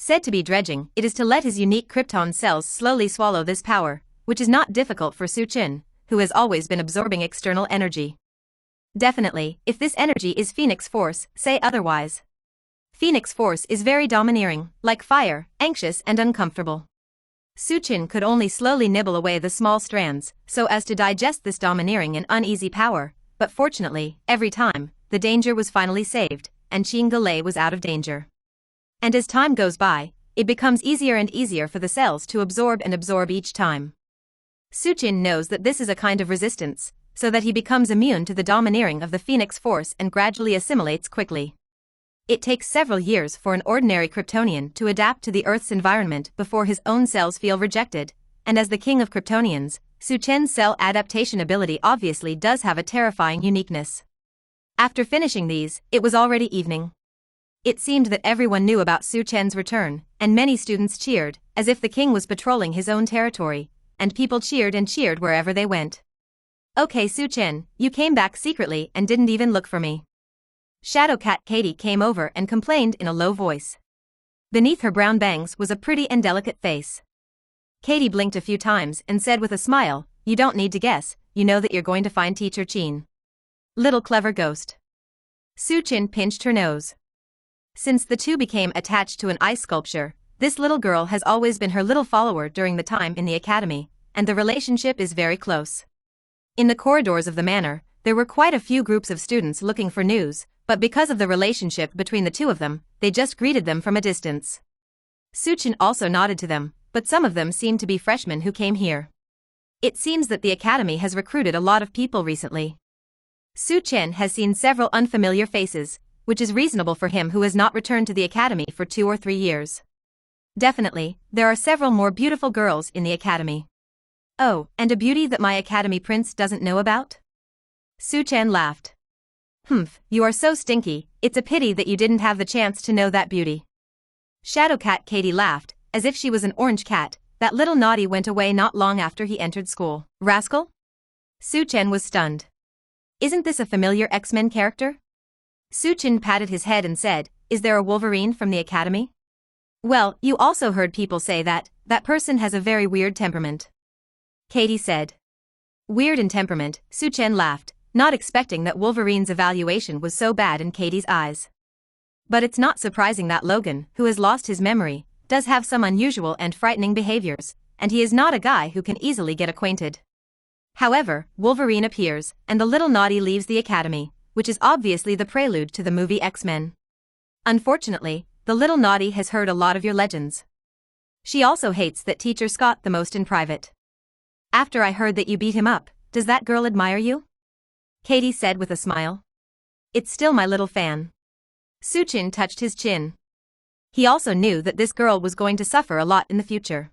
Said to be dredging, it is to let his unique Krypton cells slowly swallow this power, which is not difficult for Su-chen, who has always been absorbing external energy. Definitely, if this energy is Phoenix Force, say otherwise. Phoenix Force is very domineering, like fire, anxious and uncomfortable. Su-chen could only slowly nibble away the small strands, so as to digest this domineering and uneasy power, but fortunately, every time, the danger was finally saved, and Jean Goulet was out of danger. And as time goes by, it becomes easier and easier for the cells to absorb and absorb each time. Su-chen knows that this is a kind of resistance, so that he becomes immune to the domineering of the Phoenix Force and gradually assimilates quickly. It takes several years for an ordinary Kryptonian to adapt to the Earth's environment before his own cells feel rejected, and as the king of Kryptonians, Su-chen's cell adaptation ability obviously does have a terrifying uniqueness. After finishing these, it was already evening. It seemed that everyone knew about Su-chen's return, and many students cheered, as if the king was patrolling his own territory, and people cheered and cheered wherever they went. Okay Su-chen, you came back secretly and didn't even look for me. Shadowcat Katie came over and complained in a low voice. Beneath her brown bangs was a pretty and delicate face. Katie blinked a few times and said with a smile, you don't need to guess, you know that you're going to find teacher Jean. Little clever ghost. Su-chen pinched her nose. Since the two became attached to an ice sculpture, this little girl has always been her little follower during the time in the academy, and the relationship is very close. In the corridors of the manor, there were quite a few groups of students looking for news, but because of the relationship between the two of them, they just greeted them from a distance. Su-chen also nodded to them, but some of them seemed to be freshmen who came here. It seems that the academy has recruited a lot of people recently. Su-chen has seen several unfamiliar faces, which is reasonable for him who has not returned to the academy for 2 or 3 years. Definitely, there are several more beautiful girls in the academy. Oh, and a beauty that my academy prince doesn't know about? Su-chen laughed. Humph, you are so stinky, it's a pity that you didn't have the chance to know that beauty. Shadowcat Katie laughed, as if she was an orange cat. That little naughty went away not long after he entered school. Rascal? Su-chen was stunned. Isn't this a familiar X-Men character? Su-chen patted his head and said, is there a Wolverine from the academy? Well, you also heard people say that person has a very weird temperament. Katie said. Weird in temperament, Su-chen laughed, not expecting that Wolverine's evaluation was so bad in Katie's eyes. But it's not surprising that Logan, who has lost his memory, does have some unusual and frightening behaviors, and he is not a guy who can easily get acquainted. However, Wolverine appears, and the little naughty leaves the academy, which is obviously the prelude to the movie X-Men. Unfortunately, the little naughty has heard a lot of your legends. She also hates that teacher Scott the most in private. After I heard that you beat him up, does that girl admire you? Katie said with a smile. It's still my little fan. Suchin touched his chin. He also knew that this girl was going to suffer a lot in the future.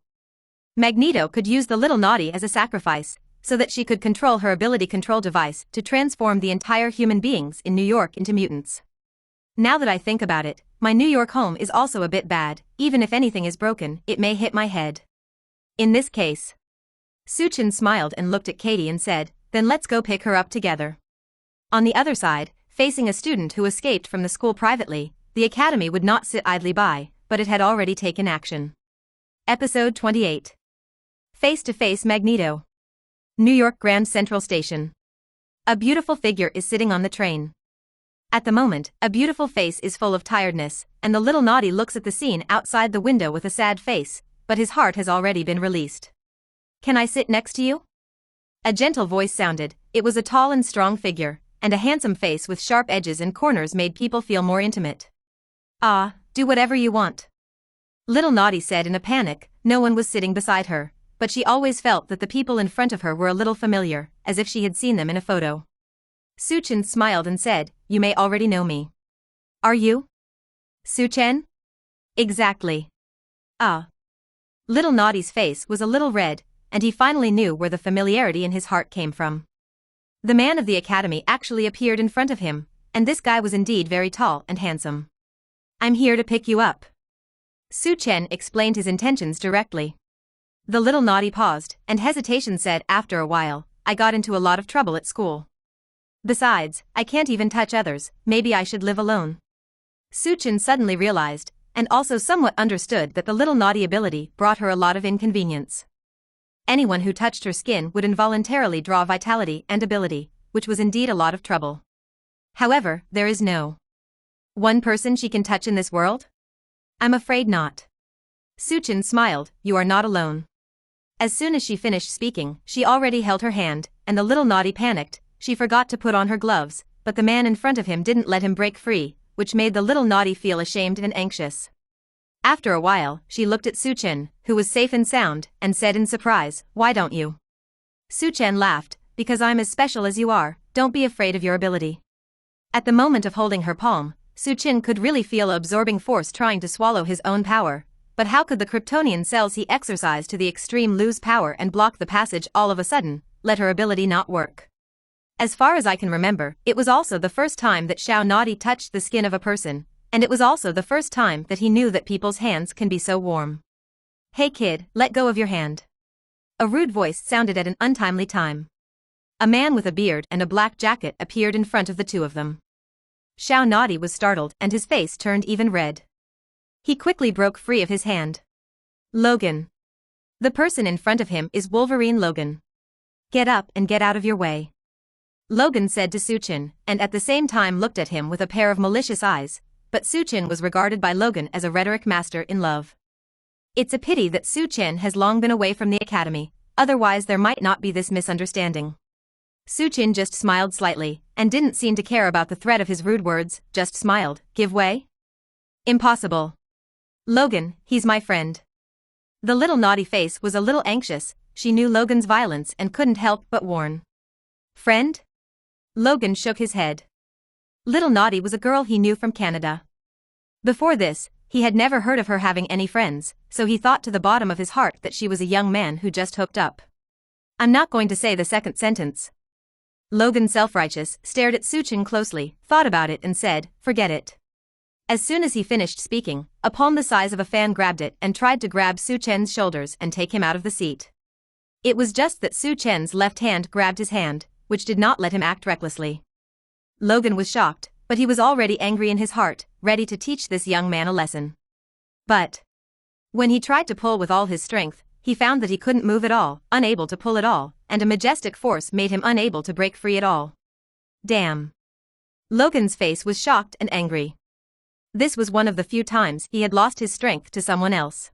Magneto could use the little naughty as a sacrifice, so that she could control her ability control device to transform the entire human beings in New York into mutants. Now that I think about it, my New York home is also a bit bad. Even if anything is broken, it may hit my head. In this case. Suchin smiled and looked at Katie and said, then let's go pick her up together. On the other side, facing a student who escaped from the school privately, the academy would not sit idly by, but it had already taken action. Episode 28. Face-to-face Magneto. New York Grand Central Station. A beautiful figure is sitting on the train. At the moment, a beautiful face is full of tiredness, and the little naughty looks at the scene outside the window with a sad face, but his heart has already been released. Can I sit next to you? A gentle voice sounded. It was a tall and strong figure, and a handsome face with sharp edges and corners made people feel more intimate. Ah, do whatever you want. Little naughty said in a panic. No one was sitting beside her, but she always felt that the people in front of her were a little familiar, as if she had seen them in a photo. Suchin smiled and said, you may already know me. Are you? Suchen? Exactly. Ah. Little naughty's face was a little red, and he finally knew where the familiarity in his heart came from. The man of the academy actually appeared in front of him, and this guy was indeed very tall and handsome. I'm here to pick you up. Suchen explained his intentions directly. The little naughty paused, and hesitation said after a while, I got into a lot of trouble at school. Besides, I can't even touch others, maybe I should live alone. Suchen suddenly realized, and also somewhat understood that the little naughty ability brought her a lot of inconvenience. Anyone who touched her skin would involuntarily draw vitality and ability, which was indeed a lot of trouble. However, there is no one person she can touch in this world? I'm afraid not. Suchen smiled, you are not alone. As soon as she finished speaking, she already held her hand, and the little naughty panicked. She forgot to put on her gloves, but the man in front of him didn't let him break free, which made the little naughty feel ashamed and anxious. After a while, she looked at Suchen, who was safe and sound, and said in surprise, why don't you? Suchen laughed, because I'm as special as you are, don't be afraid of your ability. At the moment of holding her palm, Suchen could really feel an absorbing force trying to swallow his own power, but how could the Kryptonian cells he exercised to the extreme lose power and block the passage all of a sudden, let her ability not work? As far as I can remember, it was also the first time that Xiao Naughty touched the skin of a person, and it was also the first time that he knew that people's hands can be so warm. Hey kid, let go of your hand. A rude voice sounded at an untimely time. A man with a beard and a black jacket appeared in front of the two of them. Xiao Naughty was startled and his face turned even red. He quickly broke free of his hand. Logan. The person in front of him is Wolverine Logan. Get up and get out of your way. Logan said to Suchen, and at the same time looked at him with a pair of malicious eyes, but Suchen was regarded by Logan as a rhetoric master in love. It's a pity that Suchen has long been away from the academy, otherwise there might not be this misunderstanding. Suchen just smiled slightly, and didn't seem to care about the threat of his rude words, just smiled. Give way? Impossible. Logan, he's my friend. The little naughty face was a little anxious, she knew Logan's violence and couldn't help but warn. Friend? Logan shook his head. Little Naughty was a girl he knew from Canada. Before this, he had never heard of her having any friends, so he thought to the bottom of his heart that she was a young man who just hooked up. I'm not going to say the second sentence. Logan, self-righteous, stared at Suchen closely, thought about it and said, forget it. As soon as he finished speaking, a palm the size of a fan grabbed it and tried to grab Suchen's shoulders and take him out of the seat. It was just that Suchen's left hand grabbed his hand, which did not let him act recklessly. Logan was shocked, but he was already angry in his heart, ready to teach this young man a lesson. But when he tried to pull with all his strength, he found that he couldn't move at all, unable to pull at all, and a majestic force made him unable to break free at all. Damn. Logan's face was shocked and angry. This was one of the few times he had lost his strength to someone else.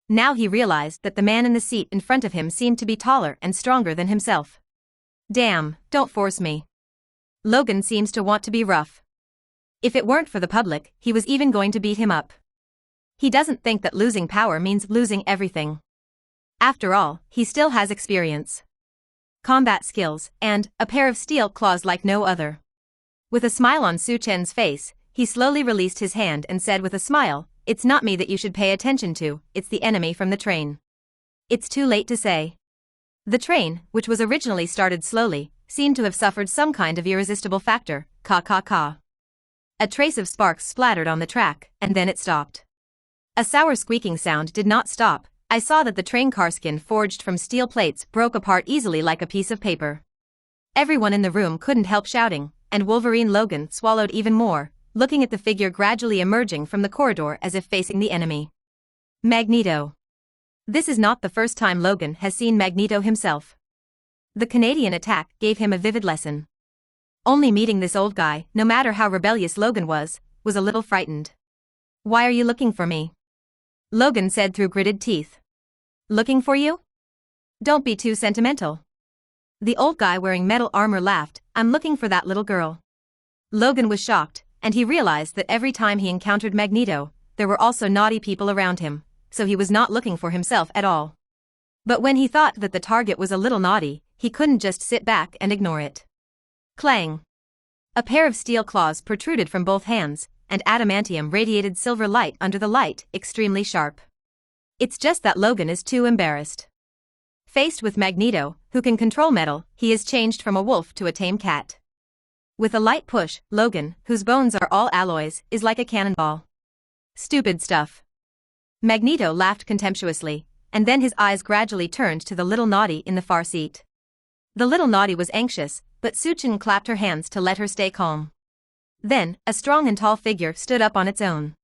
Now he realized that the man in the seat in front of him seemed to be taller and stronger than himself. Damn, don't force me. Logan seems to want to be rough. If it weren't for the public, he was even going to beat him up. He doesn't think that losing power means losing everything. After all, he still has experience, combat skills, and a pair of steel claws like no other. With a smile on Su Chen's face, he slowly released his hand and said with a smile, "It's not me that you should pay attention to, it's the enemy from the train." It's too late to say. The train, which was originally started slowly, seemed to have suffered some kind of irresistible factor, ka. A trace of sparks splattered on the track, and then it stopped. A sour squeaking sound did not stop. I saw that the train car skin forged from steel plates broke apart easily like a piece of paper. Everyone in the room couldn't help shouting, and Wolverine Logan swallowed even more, looking at the figure gradually emerging from the corridor as if facing the enemy. Magneto. This is not the first time Logan has seen Magneto himself. The Canadian attack gave him a vivid lesson. Only meeting this old guy, no matter how rebellious Logan was a little frightened. "Why are you looking for me?" Logan said through gritted teeth. "Looking for you? Don't be too sentimental." The old guy wearing metal armor laughed. "I'm looking for that little girl." Logan was shocked, and he realized that every time he encountered Magneto, there were also naughty people around him, so he was not looking for himself at all. But when he thought that the target was a little naughty, he couldn't just sit back and ignore it. Clang! A pair of steel claws protruded from both hands, and adamantium radiated silver light under the light, extremely sharp. It's just that Logan is too embarrassed. Faced with Magneto, who can control metal, he is changed from a wolf to a tame cat. With a light push, Logan, whose bones are all alloys, is like a cannonball. Stupid stuff. Magneto laughed contemptuously, and then his eyes gradually turned to the little naughty in the far seat. The little naughty was anxious, but Su Chen clapped her hands to let her stay calm. Then, a strong and tall figure stood up on its own.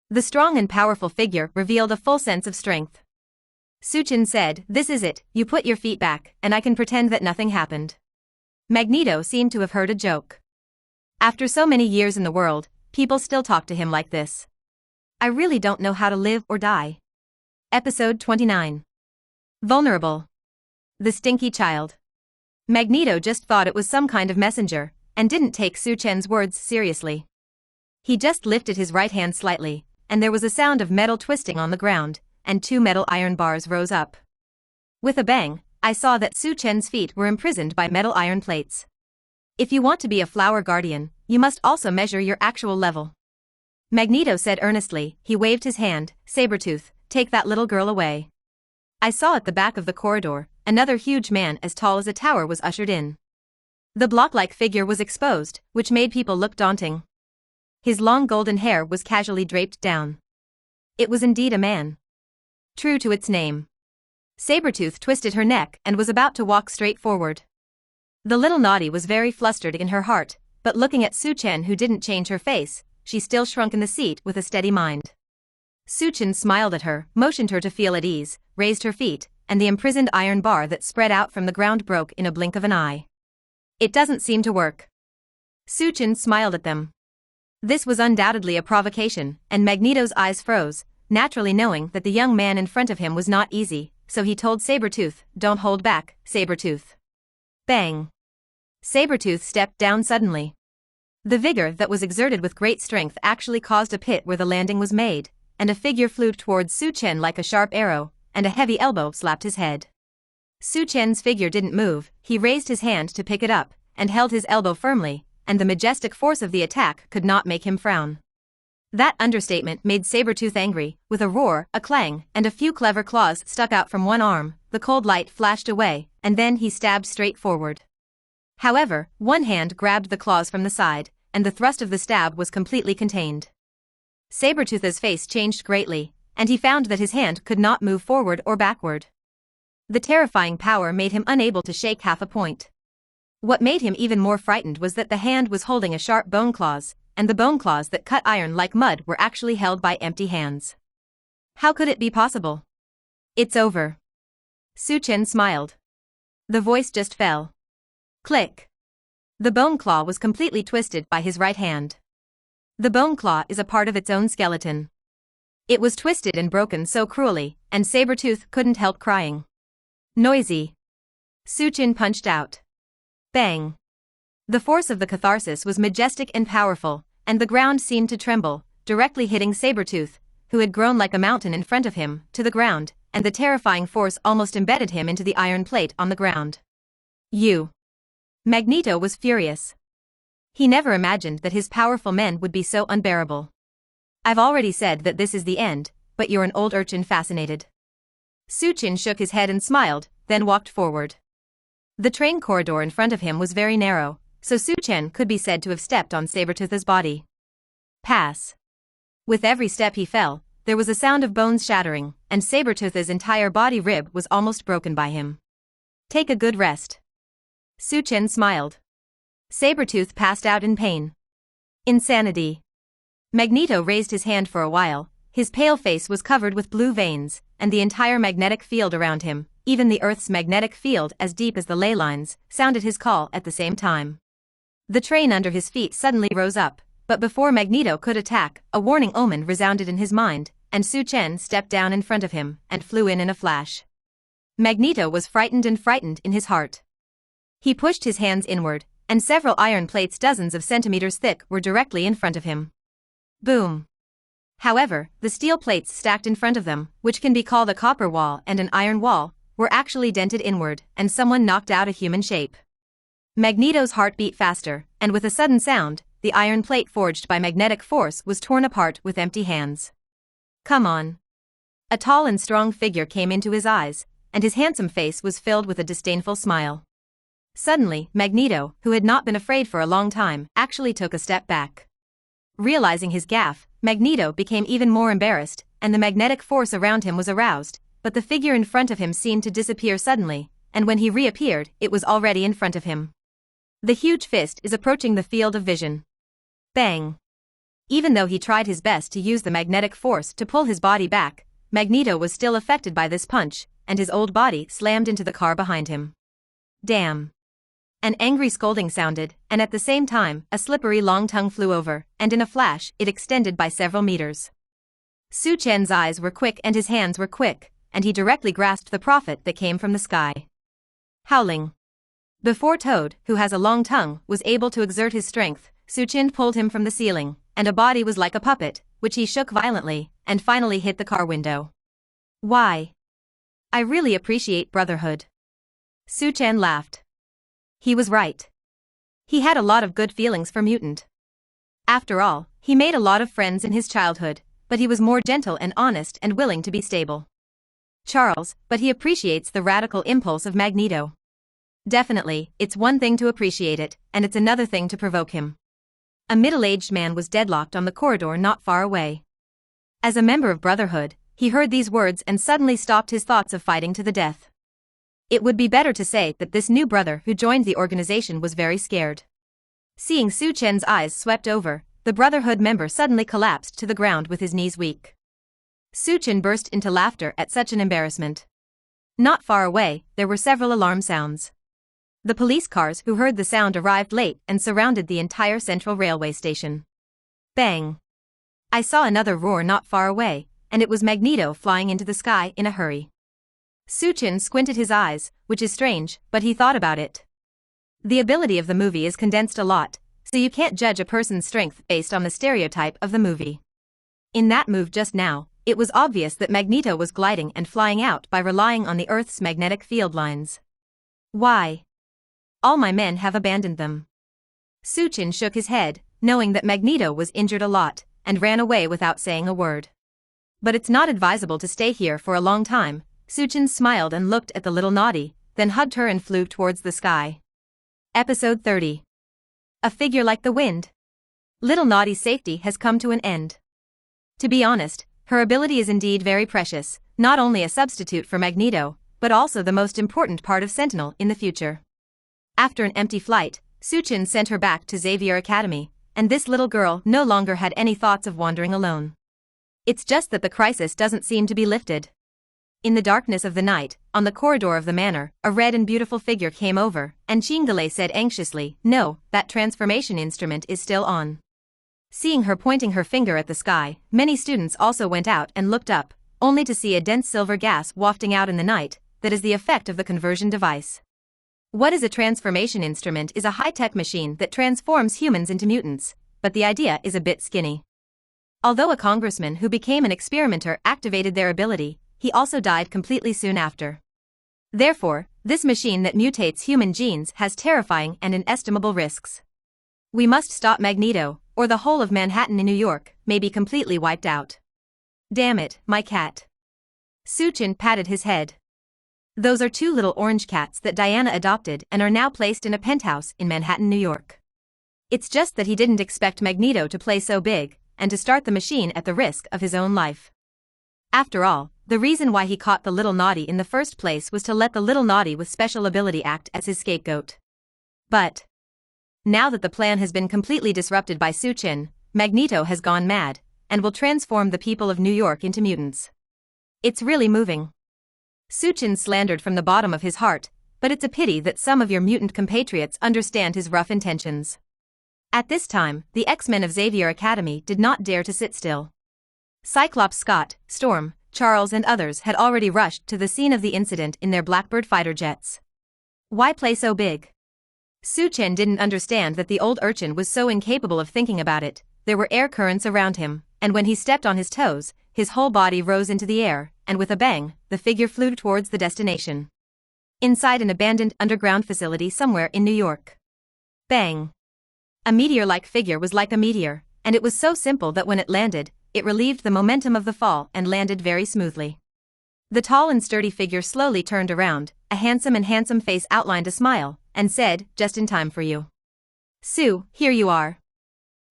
The strong and powerful figure revealed a full sense of strength. Su Chen said, "This is it, you put your feet back, and I can pretend that nothing happened." Magneto seemed to have heard a joke. After so many years in the world, people still talk to him like this. I really don't know how to live or die. Episode 29. Vulnerable. The stinky child. Magneto just thought it was some kind of messenger, and didn't take Su Chen's words seriously. He just lifted his right hand slightly, and there was a sound of metal twisting on the ground, and 2 metal iron bars rose up. With a bang, I saw that Su Chen's feet were imprisoned by metal iron plates. If you want to be a flower guardian, you must also measure your actual level. Magneto said earnestly. He waved his hand. "Sabretooth, take that little girl away." I saw at the back of the corridor, another huge man as tall as a tower was ushered in. The block-like figure was exposed, which made people look daunting. His long golden hair was casually draped down. It was indeed a man. True to its name. Sabretooth twisted her neck and was about to walk straight forward. The little naughty was very flustered in her heart, but looking at Su Chen, who didn't change her face, she still shrunk in the seat with a steady mind. Su Chen smiled at her, motioned her to feel at ease, raised her feet, and the imprisoned iron bar that spread out from the ground broke in a blink of an eye. "It doesn't seem to work." Su Chen smiled at them. This was undoubtedly a provocation, and Magneto's eyes froze, naturally knowing that the young man in front of him was not easy, so he told Sabretooth, "Don't hold back, Sabretooth." Bang! Sabretooth stepped down suddenly. The vigor that was exerted with great strength actually caused a pit where the landing was made, and a figure flew towards Su Chen like a sharp arrow, and a heavy elbow slapped his head. Su Chen's figure didn't move. He raised his hand to pick it up, and held his elbow firmly, and the majestic force of the attack could not make him frown. That understatement made Sabretooth angry. With a roar, a clang, and a few clever claws stuck out from one arm, the cold light flashed away, and then he stabbed straight forward. However, one hand grabbed the claws from the side, and the thrust of the stab was completely contained. Sabretooth's face changed greatly, and he found that his hand could not move forward or backward. The terrifying power made him unable to shake half a point. What made him even more frightened was that the hand was holding a sharp bone claws, and the bone claws that cut iron like mud were actually held by empty hands. How could it be possible? "It's over." Su Chen smiled. The voice just fell. Click. The bone claw was completely twisted by his right hand. The bone claw is a part of its own skeleton. It was twisted and broken so cruelly, and Sabretooth couldn't help crying. Noisy. Suchin punched out. Bang. The force of the catharsis was majestic and powerful, and the ground seemed to tremble, directly hitting Sabretooth, who had grown like a mountain in front of him, to the ground, and the terrifying force almost embedded him into the iron plate on the ground. Magneto was furious. He never imagined that his powerful men would be so unbearable. I've already said that this is the end, but you're an old urchin fascinated. Suchin shook his head and smiled, then walked forward. The train corridor in front of him was very narrow, so Suchin could be said to have stepped on Sabretooth's body. Pass. With every step he fell, there was a sound of bones shattering, and Sabretooth's entire body rib was almost broken by him. Take a good rest. Suchin smiled. Sabretooth passed out in pain. Insanity. Magneto raised his hand for a while, his pale face was covered with blue veins, and the entire magnetic field around him, even the Earth's magnetic field as deep as the ley lines, sounded his call at the same time. The train under his feet suddenly rose up, but before Magneto could attack, a warning omen resounded in his mind, and Suchin stepped down in front of him and flew in a flash. Magneto was frightened in his heart. He pushed his hands inward, and several iron plates dozens of centimeters thick were directly in front of him. Boom. However, the steel plates stacked in front of them, which can be called a copper wall and an iron wall, were actually dented inward, and someone knocked out a human shape. Magneto's heart beat faster, and with a sudden sound, the iron plate forged by magnetic force was torn apart with empty hands. Come on. A tall and strong figure came into his eyes, and his handsome face was filled with a disdainful smile. Suddenly, Magneto, who had not been afraid for a long time, actually took a step back. Realizing his gaffe, Magneto became even more embarrassed, and the magnetic force around him was aroused, but the figure in front of him seemed to disappear suddenly, and when he reappeared, it was already in front of him. The huge fist is approaching the field of vision. Bang. Even though he tried his best to use the magnetic force to pull his body back, Magneto was still affected by this punch, and his old body slammed into the car behind him. Damn. An angry scolding sounded, and at the same time, a slippery long tongue flew over, and in a flash, it extended by several meters. Suchin's eyes were quick and his hands were quick, and he directly grasped the prophet that came from the sky. Howling. Before Toad, who has a long tongue, was able to exert his strength, Suchin pulled him from the ceiling, and a body was like a puppet, which he shook violently, and finally hit the car window. Why? I really appreciate brotherhood. Suchin laughed. He was right. He had a lot of good feelings for Mutant. After all, he made a lot of friends in his childhood, but he was more gentle and honest and willing to be stable. Charles, but he appreciates the radical impulse of Magneto. Definitely, it's one thing to appreciate it, and it's another thing to provoke him. A middle-aged man was deadlocked on the corridor not far away. As a member of Brotherhood, he heard these words and suddenly stopped his thoughts of fighting to the death. It would be better to say that this new brother who joined the organization was very scared. Seeing Suchin's eyes swept over, the Brotherhood member suddenly collapsed to the ground with his knees weak. Suchin burst into laughter at such an embarrassment. Not far away, there were several alarm sounds. The police cars who heard the sound arrived late and surrounded the entire central railway station. Bang! I saw another roar not far away, and it was Magneto flying into the sky in a hurry. Suchin squinted his eyes, which is strange, but he thought about it. The ability of the movie is condensed a lot, so you can't judge a person's strength based on the stereotype of the movie. In that move just now, it was obvious that Magneto was gliding and flying out by relying on the Earth's magnetic field lines. Why? All my men have abandoned them. Suchin shook his head, knowing that Magneto was injured a lot, and ran away without saying a word. But it's not advisable to stay here for a long time. Suchin smiled and looked at the little naughty, then hugged her and flew towards the sky. Episode 30. A figure like the wind. Little Naughty's safety has come to an end. To be honest, her ability is indeed very precious, not only a substitute for Magneto, but also the most important part of Sentinel in the future. After an empty flight, Suchin sent her back to Xavier Academy, and this little girl no longer had any thoughts of wandering alone. It's just that the crisis doesn't seem to be lifted. In the darkness of the night, on the corridor of the manor, a red and beautiful figure came over, and Chingale said anxiously, "No, that transformation instrument is still on." Seeing her pointing her finger at the sky, many students also went out and looked up, only to see a dense silver gas wafting out in the night. That is the effect of the conversion device. What is a transformation instrument is a high-tech machine that transforms humans into mutants, but the idea is a bit skinny. Although a congressman who became an experimenter activated their ability, he also died completely soon after. Therefore, this machine that mutates human genes has terrifying and inestimable risks. We must stop Magneto, or the whole of Manhattan in New York may be completely wiped out. Damn it, my cat. Suchin patted his head. Those are 2 little orange cats that Diana adopted and are now placed in a penthouse in Manhattan, New York. It's just that he didn't expect Magneto to play so big, and to start the machine at the risk of his own life. After all, the reason why he caught the little naughty in the first place was to let the little naughty with special ability act as his scapegoat. But now that the plan has been completely disrupted by Suchin, Magneto has gone mad, and will transform the people of New York into mutants. It's really moving. Suchin slandered from the bottom of his heart, but it's a pity that some of your mutant compatriots understand his rough intentions. At this time, the X-Men of Xavier Academy did not dare to sit still. Cyclops, Scott, Storm, Charles and others had already rushed to the scene of the incident in their Blackbird fighter jets. Why play so big? Suchin didn't understand that the old urchin was so incapable of thinking about it. There were air currents around him, and when he stepped on his toes, his whole body rose into the air, and with a bang, the figure flew towards the destination. Inside an abandoned underground facility somewhere in New York. Bang! A meteor-like figure was like a meteor, and it was so simple that when it landed, it relieved the momentum of the fall and landed very smoothly. The tall and sturdy figure slowly turned around, a handsome face outlined a smile, and said, "Just in time for you. Sue, here you are."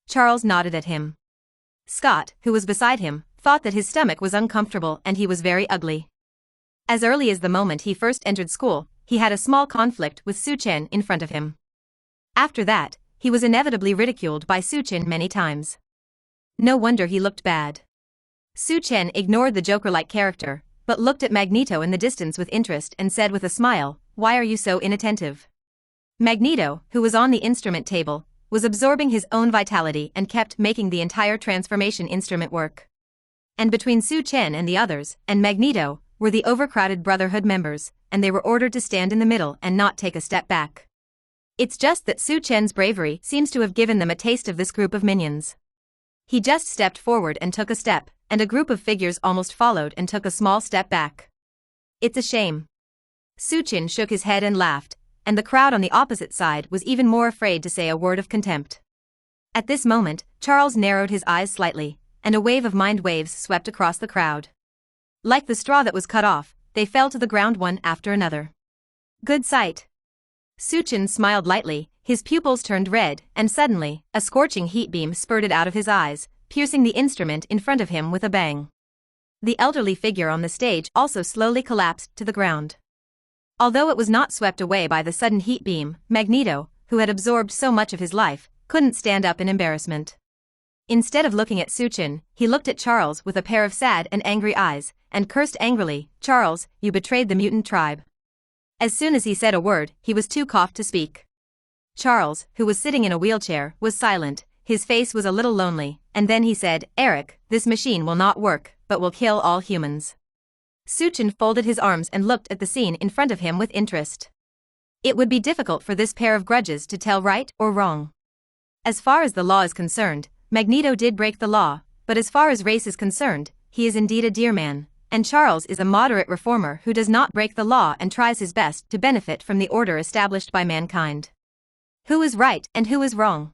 Charles nodded at him. Scott, who was beside him, thought that his stomach was uncomfortable and he was very ugly. As early as the moment he first entered school, he had a small conflict with Suchin in front of him. After that, he was inevitably ridiculed by Suchin many times. No wonder he looked bad. Suchin ignored the Joker-like character, but looked at Magneto in the distance with interest and said with a smile, "Why are you so inattentive?" Magneto, who was on the instrument table, was absorbing his own vitality and kept making the entire transformation instrument work. And between Suchin and the others, and Magneto, were the overcrowded Brotherhood members, and they were ordered to stand in the middle and not take a step back. It's just that Suchin's bravery seems to have given them a taste of this group of minions. He just stepped forward and took a step, and a group of figures almost followed and took a small step back. It's a shame. Suchin shook his head and laughed, and the crowd on the opposite side was even more afraid to say a word of contempt. At this moment, Charles narrowed his eyes slightly, and a wave of mind waves swept across the crowd. Like the straw that was cut off, they fell to the ground one after another. Good sight. Suchin smiled lightly, his pupils turned red, and suddenly, a scorching heat beam spurted out of his eyes, piercing the instrument in front of him with a bang. The elderly figure on the stage also slowly collapsed to the ground. Although it was not swept away by the sudden heat beam, Magneto, who had absorbed so much of his life, couldn't stand up in embarrassment. Instead of looking at Suchin, he looked at Charles with a pair of sad and angry eyes, and cursed angrily, "Charles, you betrayed the mutant tribe." As soon as he said a word, he was too coughed to speak. Charles, who was sitting in a wheelchair, was silent, his face was a little lonely, and then he said, "Eric, this machine will not work, but will kill all humans." Suchin folded his arms and looked at the scene in front of him with interest. It would be difficult for this pair of grudges to tell right or wrong. As far as the law is concerned, Magneto did break the law, but as far as race is concerned, he is indeed a dear man, and Charles is a moderate reformer who does not break the law and tries his best to benefit from the order established by mankind. Who is right and who is wrong?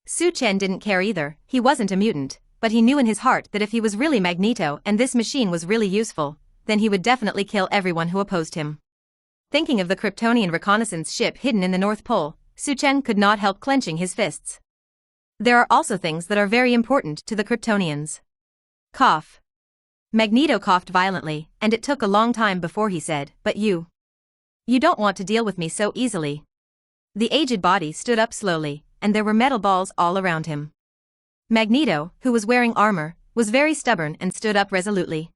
Suchin didn't care either, he wasn't a mutant, but he knew in his heart that if he was really Magneto and this machine was really useful, then he would definitely kill everyone who opposed him. Thinking of the Kryptonian reconnaissance ship hidden in the North Pole, Suchin could not help clenching his fists. There are also things that are very important to the Kryptonians. Cough. Magneto coughed violently, and it took a long time before he said, "But you don't want to deal with me so easily." The aged body stood up slowly, and there were metal balls all around him. Magneto, who was wearing armor, was very stubborn and stood up resolutely.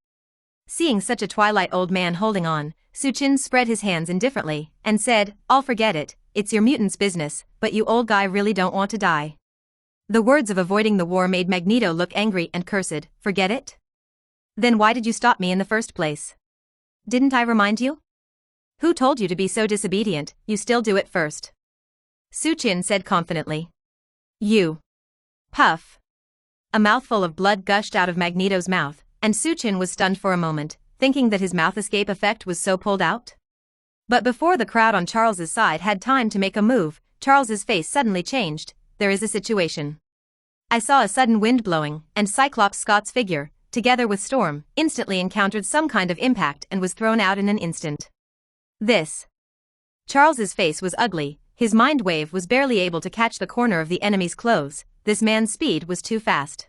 Seeing such a twilight old man holding on, Suchin spread his hands indifferently and said, "I'll forget it, it's your mutant's business, but you old guy really don't want to die." The words of avoiding the war made Magneto look angry and cursed. "Forget it? Then why did you stop me in the first place? Didn't I remind you? Who told you to be so disobedient? You still do it first," Suchin said confidently. "You." Puff. A mouthful of blood gushed out of Magneto's mouth, and Suchin was stunned for a moment, thinking that his mouth escape effect was so pulled out. But before the crowd on Charles's side had time to make a move, Charles's face suddenly changed. "There is a situation. I saw a sudden wind blowing, and Cyclops Scott's figure, together with Storm, instantly encountered some kind of impact and was thrown out in an instant. This." Charles's face was ugly, his mind wave was barely able to catch the corner of the enemy's clothes. This man's speed was too fast.